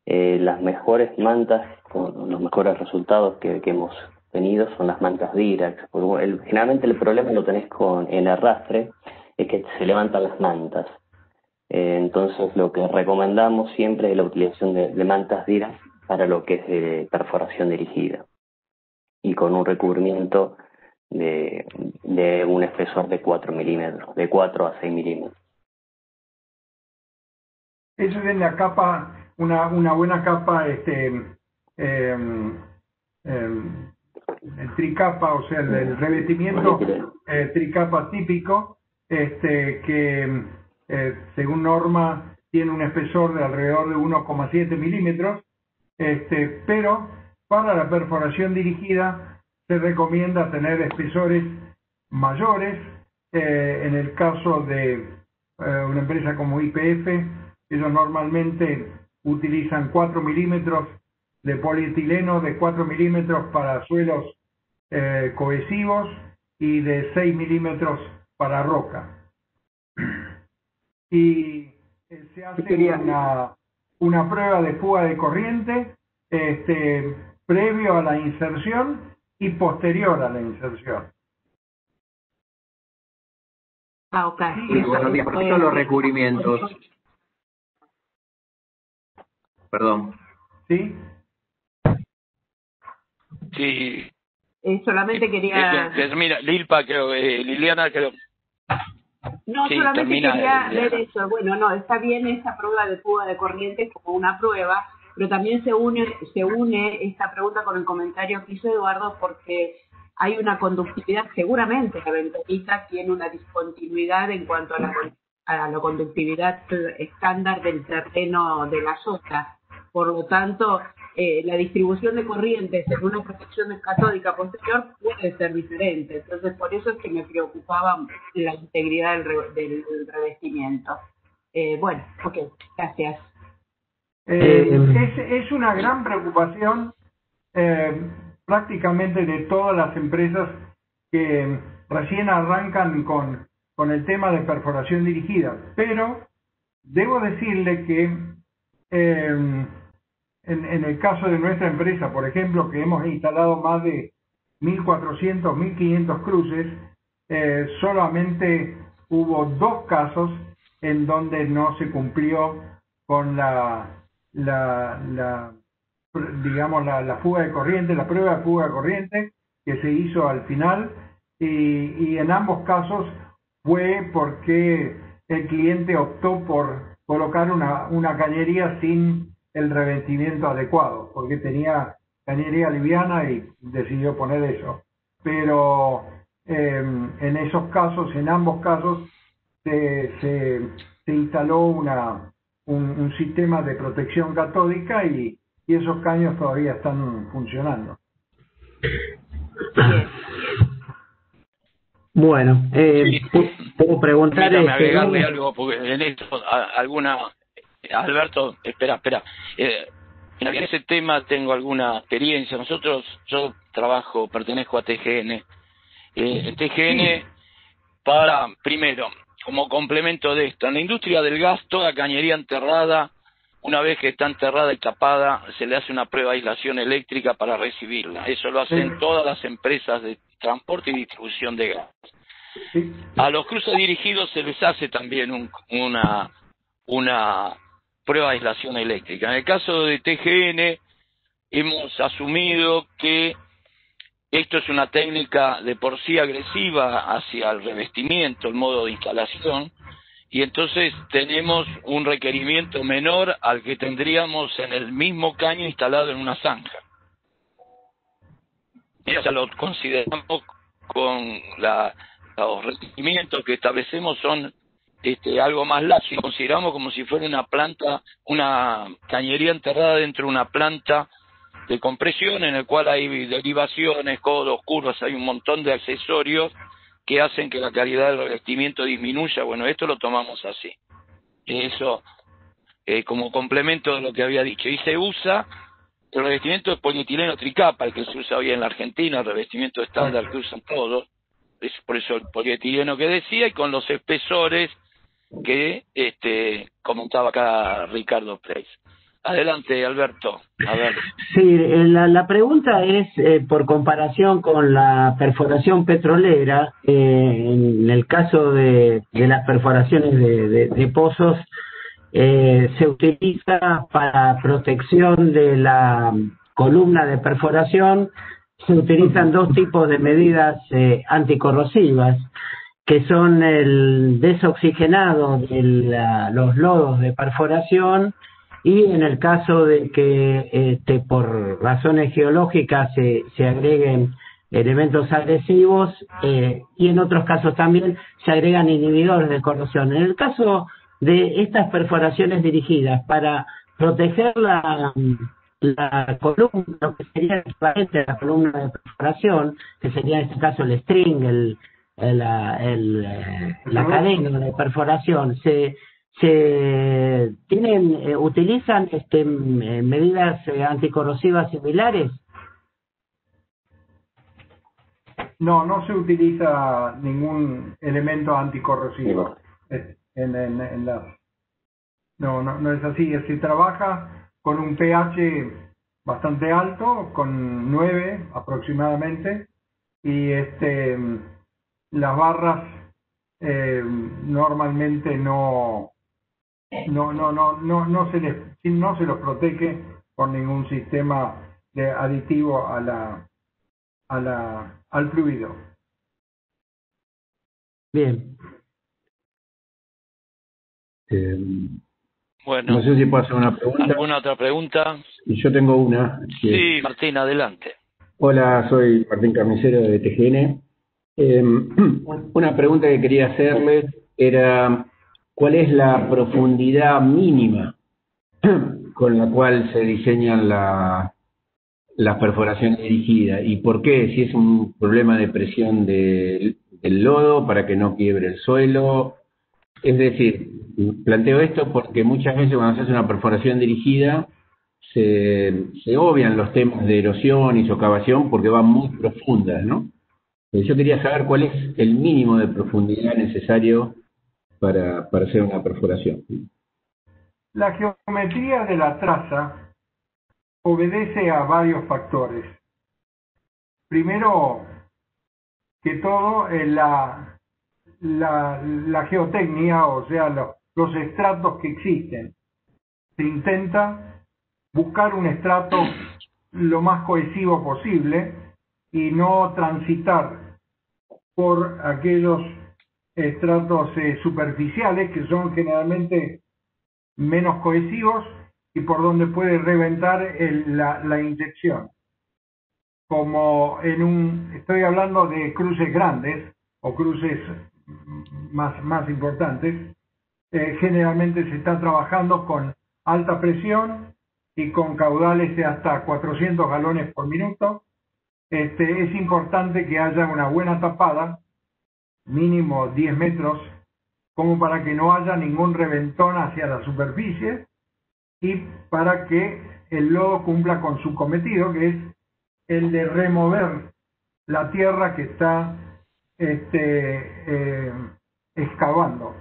Las mejores mantas, con los mejores resultados que hemos tenido son las mantas Dirax. Generalmente el problema lo tenés con el arrastre, es que se levantan las mantas. Entonces lo que recomendamos siempre es la utilización de mantas Dirax para lo que es de perforación dirigida y con un recubrimiento de un espesor de 4 milímetros, de 4 a 6 milímetros. Eso es en la capa, una buena capa, el tricapa, o sea, el revestimiento tricapa típico, que según norma tiene un espesor de alrededor de 1,7 milímetros, pero para la perforación dirigida se recomienda tener espesores mayores. En el caso de una empresa como YPF, ellos normalmente utilizan 4 milímetros de polietileno, de 4 milímetros para suelos cohesivos y de 6 milímetros para roca. Y se hace una prueba de fuga de corriente previo a la inserción y posterior a la inserción. Ok. Sí, buenos días. Por ejemplo, los recubrimientos. Perdón. ¿Sí? Sí. Solamente quería... Mira, Liliana creo... No, sí, solamente termina, quería ver eso. Bueno, no, está bien esa prueba de fuga de corriente como una prueba, pero también se une esta pregunta con el comentario que hizo Eduardo, porque hay una conductividad, seguramente la ventanita tiene una discontinuidad en cuanto a la conductividad estándar del terreno de la sota. Por lo tanto, la distribución de corrientes en una protección catódica posterior puede ser diferente. Entonces, por eso es que me preocupaba la integridad del revestimiento. Bueno, ok, gracias. Es una gran preocupación prácticamente de todas las empresas que recién arrancan con el tema de perforación dirigida, pero debo decirle que en el caso de nuestra empresa, por ejemplo, que hemos instalado más de 1.400, 1.500 cruces, solamente hubo 2 casos en donde no se cumplió con digamos la fuga de corriente, la prueba de fuga de corriente que se hizo al final, y en ambos casos fue porque el cliente optó por colocar una cañería sin el revestimiento adecuado, porque tenía cañería liviana y decidió poner eso. Pero en esos casos, en ambos casos, se instaló un sistema de protección catódica y esos caños todavía están funcionando. Bueno, sí. puedo preguntar... Permítame agregarle algo, porque en esto Alberto, espera. En ese tema tengo alguna experiencia. Yo pertenezco a TGN. TGN primero, como complemento de esto, en la industria del gas, toda cañería enterrada, una vez que está enterrada y tapada, se le hace una prueba de aislación eléctrica para recibirla. Eso lo hacen todas las empresas de transporte y distribución de gas. A los cruces dirigidos se les hace también una prueba de aislación eléctrica. En el caso de TGN, hemos asumido que Esto es una técnica de por sí agresiva hacia el revestimiento, el modo de instalación, y entonces tenemos un requerimiento menor al que tendríamos en el mismo caño instalado en una zanja. Eso lo consideramos con los requerimientos que establecemos son algo más laxo, y consideramos como si fuera una planta, una cañería enterrada dentro de una planta de compresión en el cual hay derivaciones, codos, curvas, hay un montón de accesorios que hacen que la calidad del revestimiento disminuya. Bueno, esto lo tomamos así. Eso como complemento de lo que había dicho. Y se usa el revestimiento de polietileno tricapa, el que se usa hoy en la Argentina, el revestimiento estándar que usan todos. Es por eso el polietileno que decía, y con los espesores que comentaba acá Ricardo Preis. Adelante, Alberto. A ver. Sí, la pregunta es por comparación con la perforación petrolera. En el caso de las perforaciones de pozos, se utiliza para protección de la columna de perforación, se utilizan dos tipos de medidas anticorrosivas, que son el desoxigenado de los lodos de perforación, y en el caso de que por razones geológicas se agreguen elementos agresivos, y en otros casos también se agregan inhibidores de corrosión. En el caso de estas perforaciones dirigidas para proteger la columna, lo que sería equivalente a la columna de perforación, que sería en este caso el string, la cadena de perforación, utilizan medidas anticorrosivas similares. No se utiliza ningún elemento anticorrosivo en las. No es así. Se trabaja con un pH bastante alto, con 9 aproximadamente, y las barras normalmente no se los protege por ningún sistema de aditivo al fluido. Bien. Bueno, no sé si puedo hacer una pregunta. ¿Alguna otra pregunta? Yo tengo una. Sí, Martín, adelante. Hola, soy Martín Carnicero de TGN. Una pregunta que quería hacerles era: ¿cuál es la profundidad mínima con la cual se diseñan las perforaciones dirigidas? ¿Y por qué? Si es un problema de presión del lodo para que no quiebre el suelo. Es decir, planteo esto porque muchas veces cuando se hace una perforación dirigida se obvian los temas de erosión y socavación porque van muy profundas, ¿no? Yo quería saber cuál es el mínimo de profundidad necesario para hacer una perforación. La geometría de la traza obedece a varios factores. Primero que todo, la geotecnia, o sea, los estratos que existen. Se intenta buscar un estrato lo más cohesivo posible y no transitar por aquellos estratos superficiales que son generalmente menos cohesivos y por donde puede reventar la inyección. Como estoy hablando de cruces grandes o cruces más importantes, generalmente se está trabajando con alta presión y con caudales de hasta 400 galones por minuto. Es importante que haya una buena tapada, mínimo 10 metros, como para que no haya ningún reventón hacia la superficie y para que el lodo cumpla con su cometido, que es el de remover la tierra que está excavando.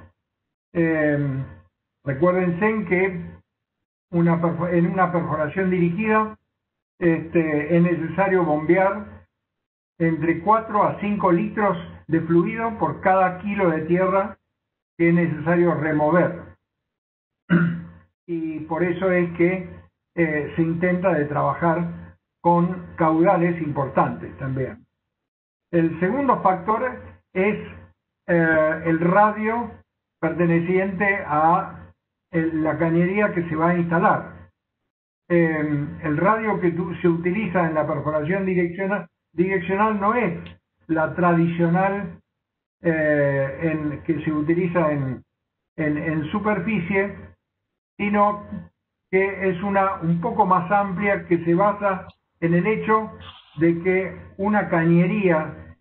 Recuérdense que en una perforación dirigida es necesario bombear entre 4 a 5 litros de fluido por cada kilo de tierra que es necesario remover. Y por eso es que se intenta de trabajar con caudales importantes también. El segundo factor es el radio perteneciente a la cañería que se va a instalar. El radio que se utiliza en la perforación direccional no es la tradicional que se utiliza en superficie, sino que es un poco más amplia, que se basa en el hecho de que una cañería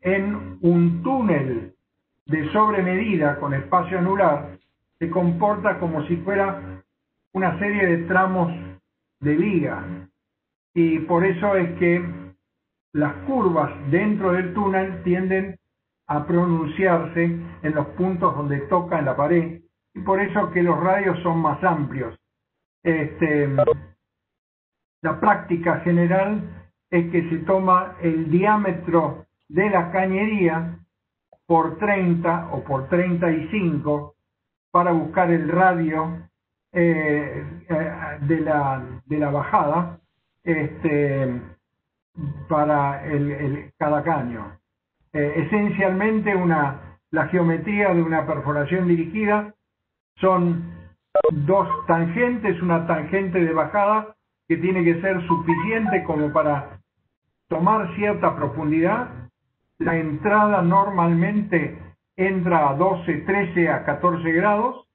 en un túnel de sobremedida con espacio anular se comporta como si fuera una serie de tramos de viga, y por eso es que las curvas dentro del túnel tienden a pronunciarse en los puntos donde toca en la pared, y por eso que los radios son más amplios. La práctica general es que se toma el diámetro de la cañería por 30 o por 35 para buscar el radio de la bajada para cada caño. Esencialmente la geometría de una perforación dirigida son dos tangentes, una tangente de bajada que tiene que ser suficiente como para tomar cierta profundidad. La entrada normalmente entra a 12, 13 a 14 grados,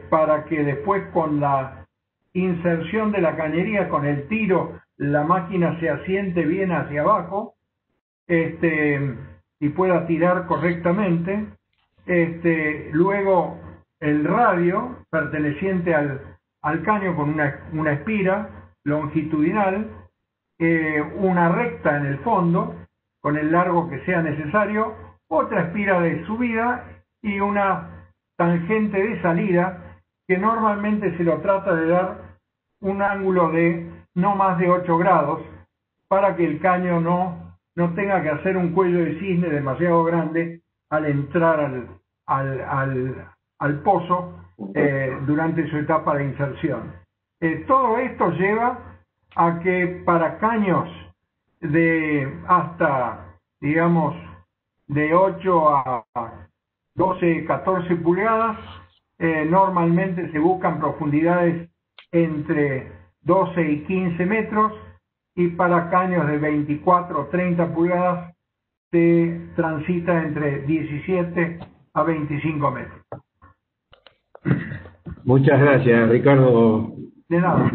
para que después con la inserción de la cañería, con el tiro, la máquina se asiente bien hacia abajo y pueda tirar correctamente. Luego el radio perteneciente al caño con una espira longitudinal, una recta en el fondo con el largo que sea necesario, otra espira de subida y una tangente de salida, que normalmente se lo trata de dar un ángulo de no más de 8 grados para que el caño no tenga que hacer un cuello de cisne demasiado grande al entrar al pozo durante su etapa de inserción. Todo esto lleva a que para caños de hasta, digamos, de 8 a 12, 14 pulgadas, normalmente se buscan profundidades entre 12 y 15 metros, y para caños de 24 o 30 pulgadas se transita entre 17 a 25 metros. Muchas gracias, Ricardo. De nada.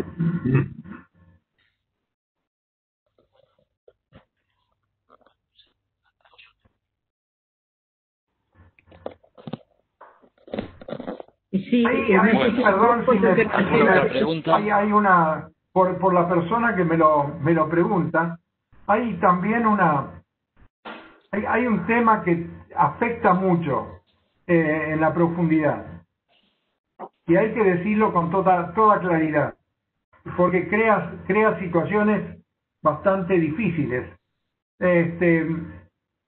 Sí, perdón, hay una, por la persona que me lo pregunta, hay también hay un tema que afecta mucho en la profundidad, y hay que decirlo con toda claridad, porque crea situaciones bastante difíciles.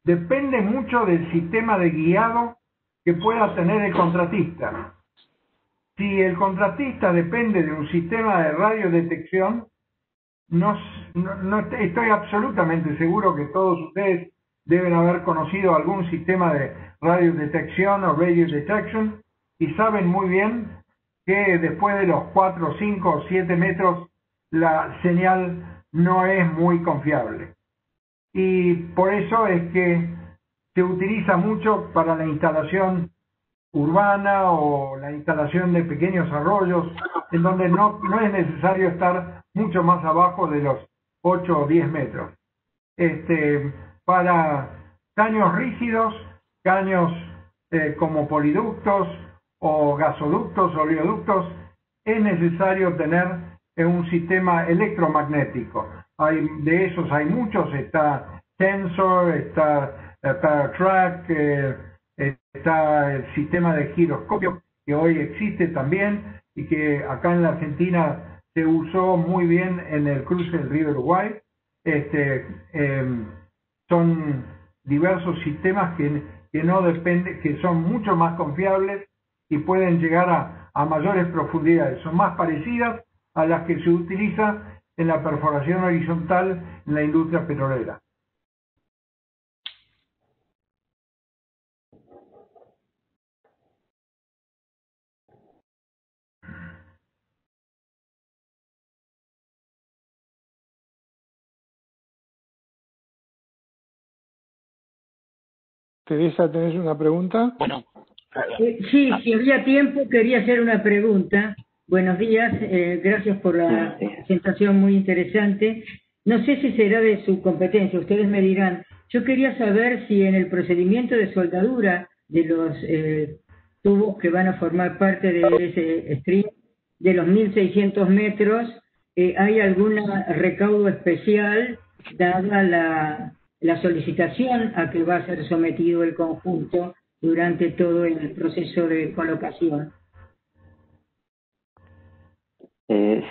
Depende mucho del sistema de guiado que pueda tener el contratista. Si el contratista depende de un sistema de radiodetección, no estoy absolutamente seguro que todos ustedes deben haber conocido algún sistema de radiodetección o radio detection, y saben muy bien que después de los 4, 5 o 7 metros la señal no es muy confiable. Y por eso es que se utiliza mucho para la instalación urbana o la instalación de pequeños arroyos, en donde no es necesario estar mucho más abajo de los 8 o 10 metros. Para caños rígidos, caños como poliductos o gasoductos, oleoductos, es necesario tener un sistema electromagnético. De esos hay muchos, está Tensor, está PowerTrack, está el sistema de giroscopio, que hoy existe también y que acá en la Argentina se usó muy bien en el cruce del río Uruguay. Son diversos sistemas que no dependen, que son mucho más confiables y pueden llegar a mayores profundidades. Son más parecidas a las que se utiliza en la perforación horizontal en la industria petrolera. Teresa, ¿tenés una pregunta? Bueno, Sí, si había tiempo, quería hacer una pregunta. Buenos días, gracias por la presentación muy interesante. No sé si será de su competencia, ustedes me dirán. Yo quería saber si en el procedimiento de soldadura de los tubos que van a formar parte de ese stream, de los 1.600 metros, hay algún recaudo especial dada la solicitación a que va a ser sometido el conjunto durante todo el proceso de colocación.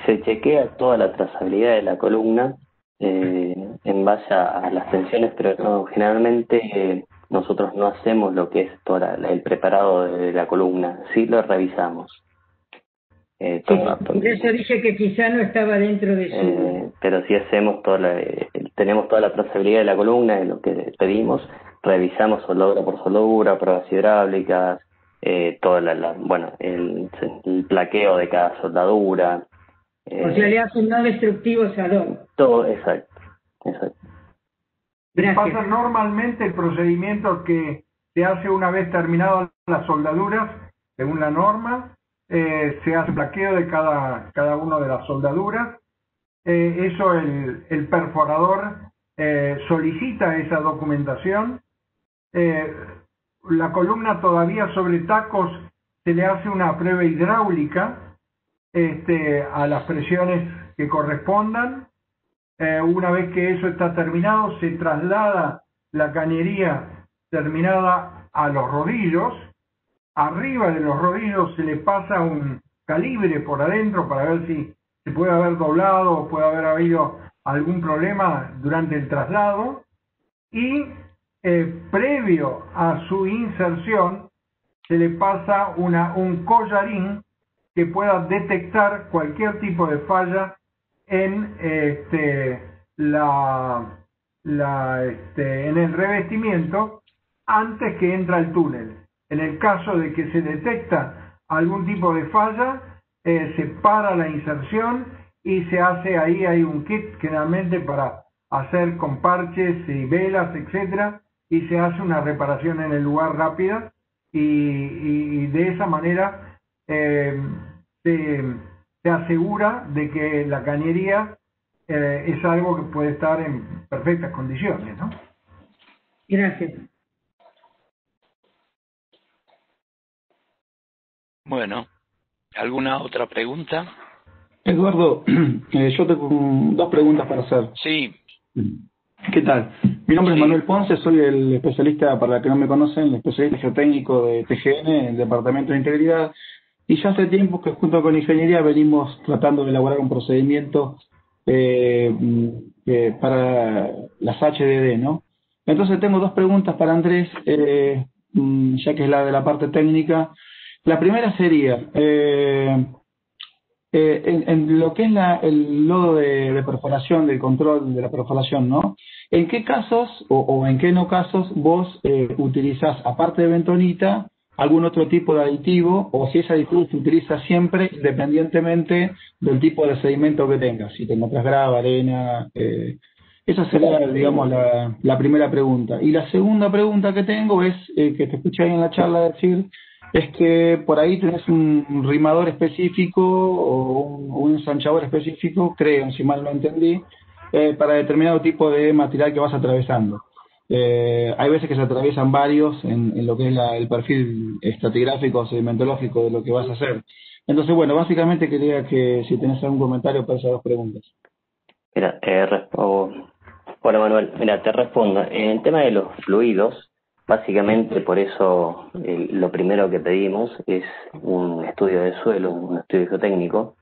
Se chequea toda la trazabilidad de la columna en base a las tensiones, pero no, generalmente nosotros no hacemos lo que es todo el preparado de la columna, sí lo revisamos. Por eso dije que quizá no estaba dentro de su... pero sí hacemos tenemos toda la trazabilidad de la columna, de lo que pedimos, revisamos soldadura por soldadura, pruebas hidráulicas, todo el plaqueo de cada soldadura. O sea, le hacen no destructivos a dos. Todo, exacto. Pasa normalmente el procedimiento que se hace una vez terminadas las soldaduras, según la norma, se hace plaqueo de cada una de las soldaduras. Eso el perforador solicita esa documentación. La columna todavía sobre tacos se le hace una prueba hidráulica a las presiones que correspondan. Una vez que eso está terminado, se traslada la cañería terminada a los rodillos. Arriba de los rodillos se le pasa un calibre por adentro para ver si se puede haber doblado o puede haber habido algún problema durante el traslado. Y previo a su inserción se le pasa un collarín que pueda detectar cualquier tipo de falla en en el revestimiento antes que entra al túnel. En el caso de que se detecta algún tipo de falla, se para la inserción y se hace hay un kit generalmente para hacer con parches y velas, etcétera, y se hace una reparación en el lugar rápida y de esa manera se asegura de que la cañería es algo que puede estar en perfectas condiciones, ¿no? Gracias. Bueno, ¿alguna otra pregunta? Eduardo, yo tengo dos preguntas para hacer. Sí. ¿Qué tal? Mi nombre es Manuel Ponce, soy el especialista, para los que no me conocen, el especialista geotécnico de TGN, en el Departamento de Integridad, y ya hace tiempo que junto con Ingeniería venimos tratando de elaborar un procedimiento para las HDD, ¿no? Entonces tengo dos preguntas para Andrés, ya que es la de la parte técnica. La primera sería, en lo que es el lodo de perforación, del control de la perforación, ¿no? ¿En qué casos o en qué no casos vos utilizás, aparte de bentonita, algún otro tipo de aditivo, o si ese aditivo se utiliza siempre independientemente del tipo de sedimento que tengas? Si te encontrás grava, arena... esa sería, digamos, la primera pregunta. Y la segunda pregunta que tengo es, que te escuché ahí en la charla decir, es que por ahí tenés un rimador específico o un ensanchador específico, creo, si mal no entendí, para determinado tipo de material que vas atravesando. Hay veces que se atraviesan varios en lo que es el perfil estratigráfico o sedimentológico de lo que vas a hacer. Entonces, bueno, básicamente quería que si tenés algún comentario para esas dos preguntas. Mira, hola Manuel, mira, te respondo. En el tema de los fluidos, básicamente por eso lo primero que pedimos es un estudio de suelo, un estudio geotécnico,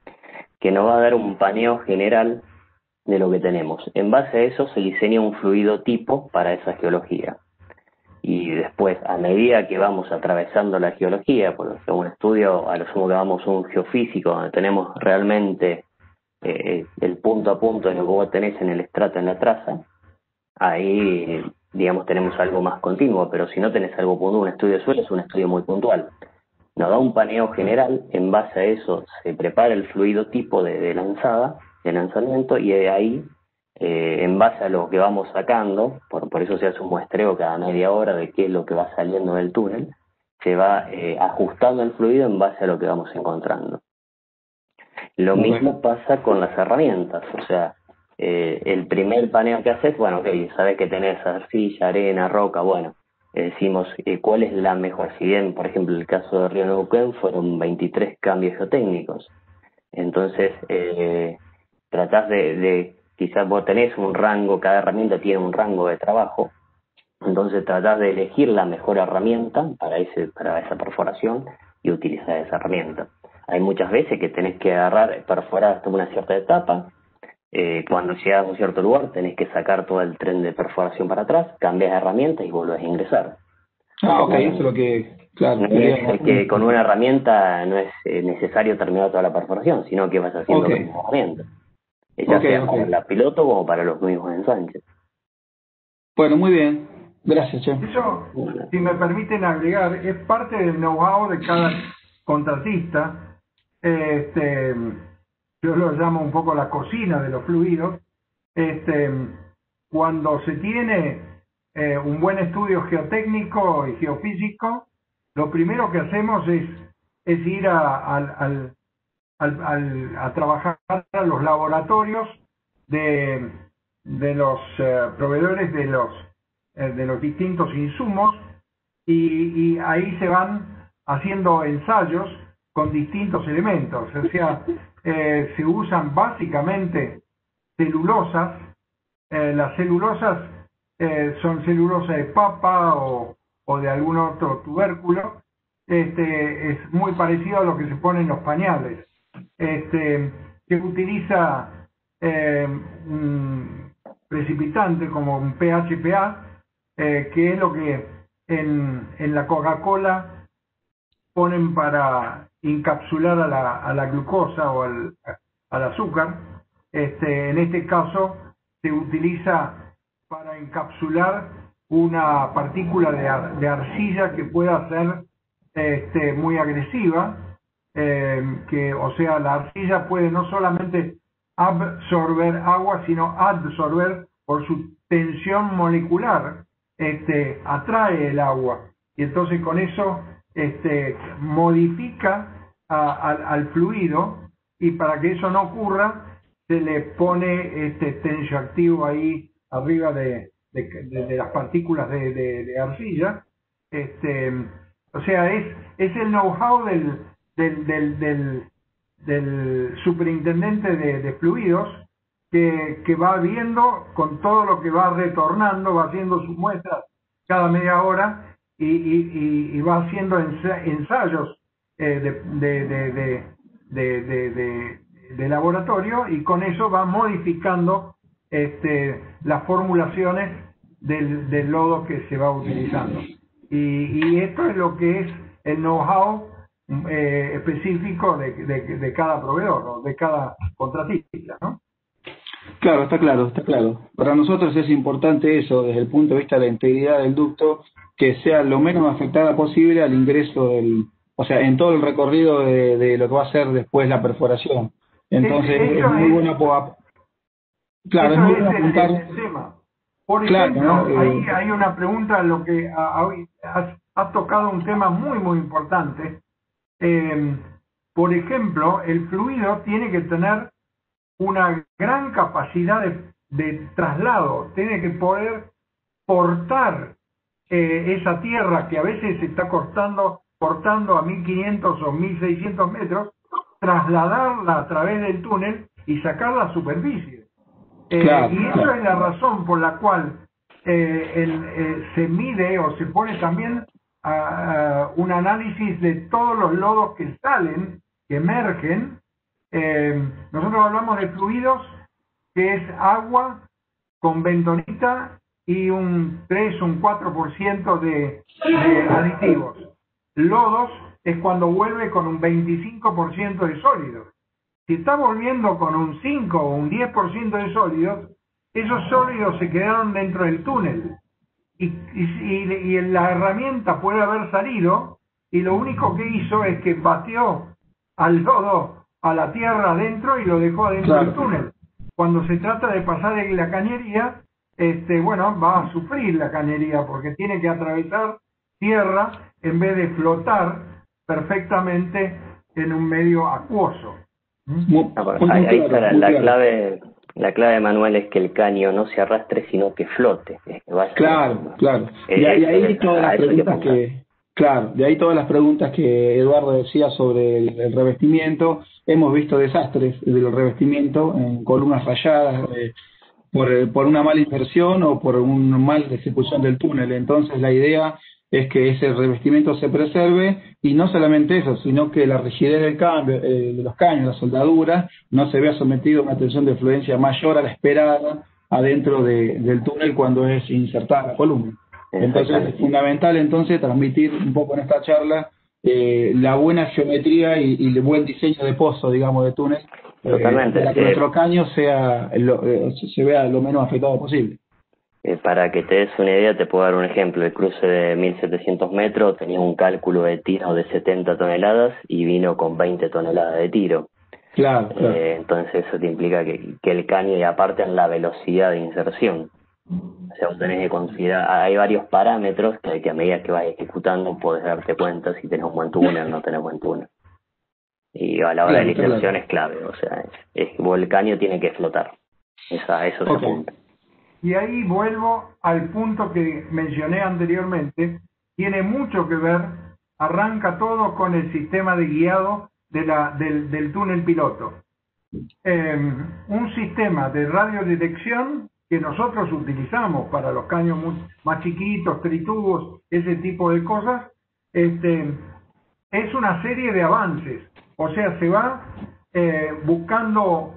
que nos va a dar un paneo general de lo que tenemos. En base a eso se diseña un fluido tipo para esa geología. Y después, a medida que vamos atravesando la geología, por ejemplo, un estudio, a lo sumo que vamos a un geofísico, donde tenemos realmente el punto a punto de lo que vos tenés en el estrato, en la traza, ahí, digamos, tenemos algo más continuo, pero si no tenés algo puntual, un estudio de suelo es un estudio muy puntual. Nos da un paneo general, en base a eso se prepara el fluido tipo de lanzada, de lanzamiento, y de ahí, en base a lo que vamos sacando, por eso se hace un muestreo cada media hora de qué es lo que va saliendo del túnel, se va ajustando el fluido en base a lo que vamos encontrando. Lo mismo pasa con las herramientas, o sea, el primer paneo que haces, bueno, ok, sabes que tenés arcilla, arena, roca, bueno, decimos cuál es la mejor. Si bien, por ejemplo, el caso de Río Neuquén fueron 23 cambios geotécnicos, entonces tratás quizás vos tenés un rango, cada herramienta tiene un rango de trabajo, entonces tratás de elegir la mejor herramienta para esa perforación y utilizar esa herramienta. Hay muchas veces que tenés que perforar hasta una cierta etapa. Cuando llegas a un cierto lugar tenés que sacar todo el tren de perforación para atrás, cambias de herramienta y volvés a ingresar. Ok, eso es lo que... Claro, no es que con una herramienta no es necesario terminar toda la perforación, sino que vas haciendo con una herramienta. Ya sea para la piloto como para los mismos ensanches. Bueno, muy bien. Gracias, Che. Eso, si me permiten agregar, es parte del know-how de cada contratista. Yo lo llamo un poco la cocina de los fluidos. Cuando se tiene un buen estudio geotécnico y geofísico, lo primero que hacemos es ir a trabajar a los laboratorios de los proveedores de los distintos insumos, y ahí se van haciendo ensayos con distintos elementos. O sea, se usan básicamente celulosas. Las celulosas son celulosa de papa o de algún otro tubérculo. Es muy parecido a lo que se pone en los pañales. Se utiliza un precipitante como un PHPA, que es lo que en la Coca-Cola ponen para encapsular a la glucosa o al azúcar. En este caso se utiliza para encapsular una partícula de arcilla que pueda ser muy agresiva, o sea, la arcilla puede no solamente absorber agua, sino adsorber por su tensión molecular, atrae el agua, y entonces con eso modifica al fluido, y para que eso no ocurra se le pone tensioactivo ahí arriba de las partículas de arcilla. O sea, es el know-how del superintendente de fluidos, que va viendo con todo lo que va retornando, va haciendo sus muestras cada media hora y va haciendo ensayos de laboratorio, y con eso va modificando las formulaciones del lodo que se va utilizando. Y esto es lo que es el know-how específico de cada proveedor, ¿no? De cada contratista, ¿no? Claro, está claro, está claro. Para nosotros es importante eso, desde el punto de vista de la integridad del ducto, que sea lo menos afectada posible al ingreso o sea, en todo el recorrido de lo que va a ser después la perforación. Entonces es muy bueno claro, es muy bueno apuntar. El tema. Por ejemplo, ¿no? Hay una pregunta, lo que has tocado un tema muy muy importante. Por ejemplo, el fluido tiene que tener una gran capacidad de traslado, tiene que poder portar esa tierra que a veces se está cortando a 1500 o 1600 metros, trasladarla a través del túnel y sacarla a superficie. Claro, y eso es la razón por la cual se mide o se pone también un análisis de todos los lodos que salen, que emergen. Nosotros hablamos de fluidos, que es agua con bentonita y un 3 o un 4% de aditivos. Lodos es cuando vuelve con un 25% de sólidos. Si está volviendo con un 5 o un 10% de sólidos, esos sólidos se quedaron dentro del túnel. Y la herramienta puede haber salido y lo único que hizo es que batió al lodo, a la tierra adentro y lo dejó adentro del túnel. Cuando se trata de pasar en la cañería, bueno, va a sufrir la cañería porque tiene que atravesar tierra en vez de flotar perfectamente en un medio acuoso. Ahí está la clave, Manuel, es que el caño no se arrastre, sino que flote. Claro. Y ahí todas las preguntas de ahí todas las preguntas que Eduardo decía sobre el revestimiento. Hemos visto desastres del revestimiento en columnas rayadas por una mala inserción o por una mala ejecución del túnel. Entonces la idea es que ese revestimiento se preserve, y no solamente eso, sino que la rigidez del cambio, de los caños, la soldadura, no se vea sometido a una tensión de fluencia mayor a la esperada adentro del túnel cuando es insertada la columna. Entonces es fundamental entonces transmitir un poco en esta charla la buena geometría y el buen diseño de pozo, digamos, de túnel, para que nuestro caño se vea lo menos afectado posible. Para que te des una idea, te puedo dar un ejemplo. El cruce de 1700 metros tenía un cálculo de tiro de 70 toneladas y vino con 20 toneladas de tiro. Claro. Entonces eso te implica que el caño, y aparte en la velocidad de inserción. O sea, vos tenés que considerar, hay varios parámetros que a medida que vas ejecutando podés darte cuenta si tenés un buen túnel o no tenés buen túnel. Y a la hora de la inserción es clave, o sea, el caño tiene que flotar. Eso se apunta. Y ahí vuelvo al punto que mencioné anteriormente, tiene mucho que ver, arranca todo con el sistema de guiado del túnel piloto. Un sistema de radiodetección que nosotros utilizamos para los caños más chiquitos, tritubos, ese tipo de cosas, es una serie de avances. O sea, se va buscando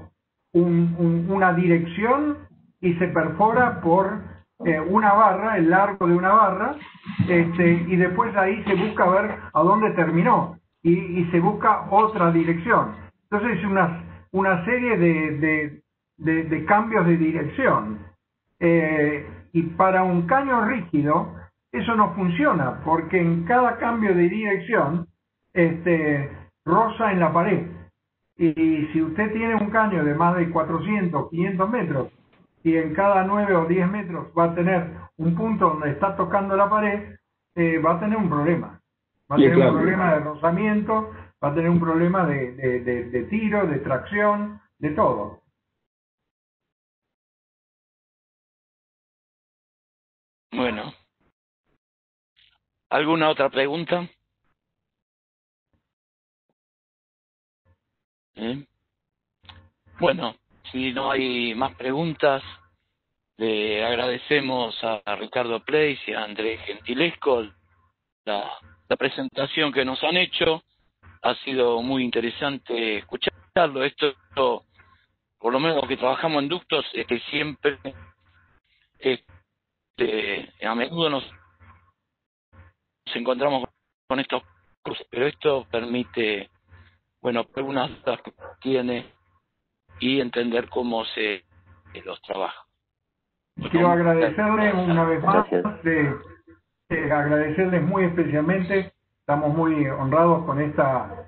una dirección y se perfora por una barra, el largo de una barra, y después ahí se busca ver a dónde terminó y se busca otra dirección. Entonces es una serie de cambios de dirección. Y para un caño rígido eso no funciona, porque en cada cambio de dirección roza en la pared. Y si usted tiene un caño de más de 400, 500 metros, y en cada 9 o 10 metros va a tener un punto donde está tocando la pared, va a tener un problema. Va a tener un problema de rozamiento, va a tener un problema de tiro, de tracción, de todo. Bueno. ¿Alguna otra pregunta? Bueno, si no hay más preguntas, le agradecemos a Ricardo Pleis y a Andrés Gentilesco la presentación que nos han hecho. Ha sido muy interesante escucharlo. Esto, por lo menos que trabajamos en ductos, es que siempre, a menudo nos encontramos con estos cruces, pero esto permite, bueno, algunas dudas que tiene y entender cómo se los trabaja. Quiero agradecerles una vez más, agradecerles muy especialmente. Estamos muy honrados con esta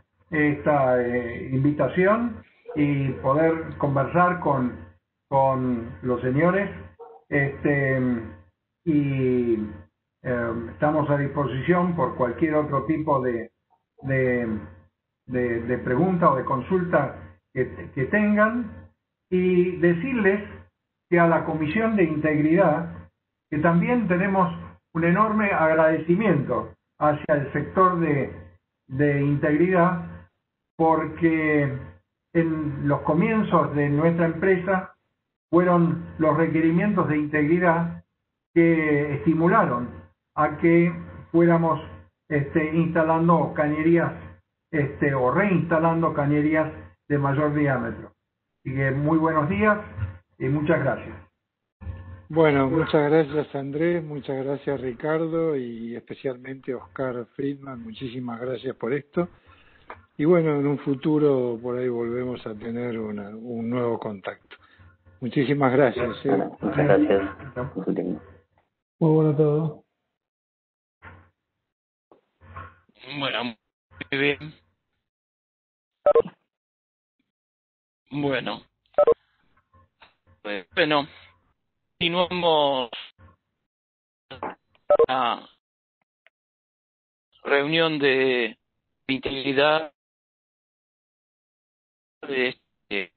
invitación y poder conversar con los señores, y estamos a disposición por cualquier otro tipo de pregunta o de consulta que tengan, y decirles que a la Comisión de Integridad, que también tenemos un enorme agradecimiento hacia el sector de integridad, porque en los comienzos de nuestra empresa fueron los requerimientos de integridad que estimularon a que fuéramos instalando cañerías o reinstalando cañerías de mayor diámetro. Así que muy buenos días y muchas gracias. Bueno, muchas gracias Andrés, muchas gracias Ricardo y especialmente Oscar Friedman, muchísimas gracias por esto. y bueno, en un futuro por ahí volvemos a tener un nuevo contacto. Muchísimas gracias. Bueno, muchas gracias por su tiempo. Muy bueno todo. Bueno, muy bien. Bueno, continuamos la reunión de integridad de que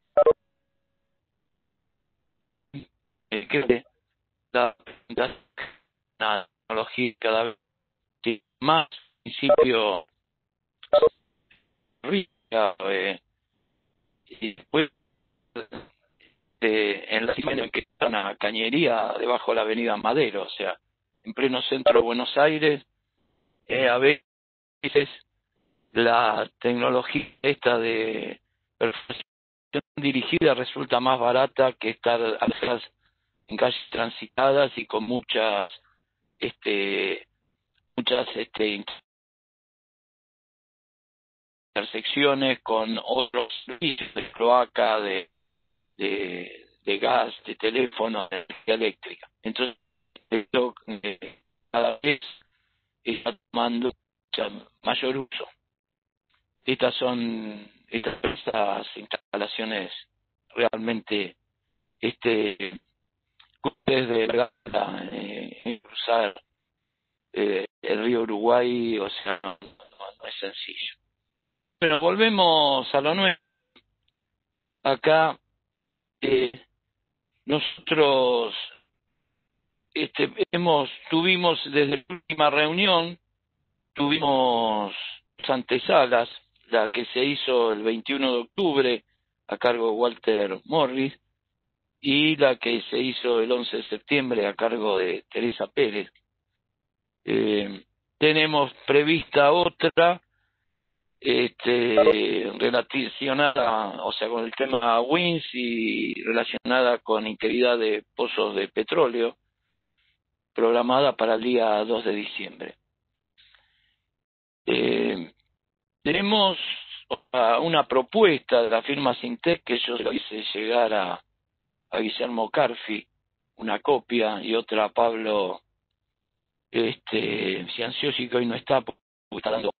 la tecnología cada vez más principio rica y después en la zona que está una cañería debajo de la avenida Madero, o sea, en pleno centro de Buenos Aires. A veces la tecnología esta de perforación dirigida resulta más barata que estar en calles transitadas y con muchas intersecciones con otros servicios de cloaca, de gas, de teléfono, de energía eléctrica. Entonces, esto cada vez está tomando mayor uso. Estas instalaciones realmente desde cruzar el río Uruguay, o sea, no es sencillo. Pero volvemos a lo nuevo. Acá nosotros tuvimos desde la última reunión, tuvimos antesalas, la que se hizo el 21 de octubre a cargo de Walter Morris y la que se hizo el 11 de septiembre a cargo de Teresa Pérez. Tenemos prevista otra relacionada, o sea, con el tema WINS y relacionada con integridad de pozos de petróleo, programada para el día 2 de diciembre. Tenemos una propuesta de la firma Sintec que yo le hice llegar a Guillermo Carfi, una copia, y otra a Pablo Cianciosi, que hoy no está porque está dando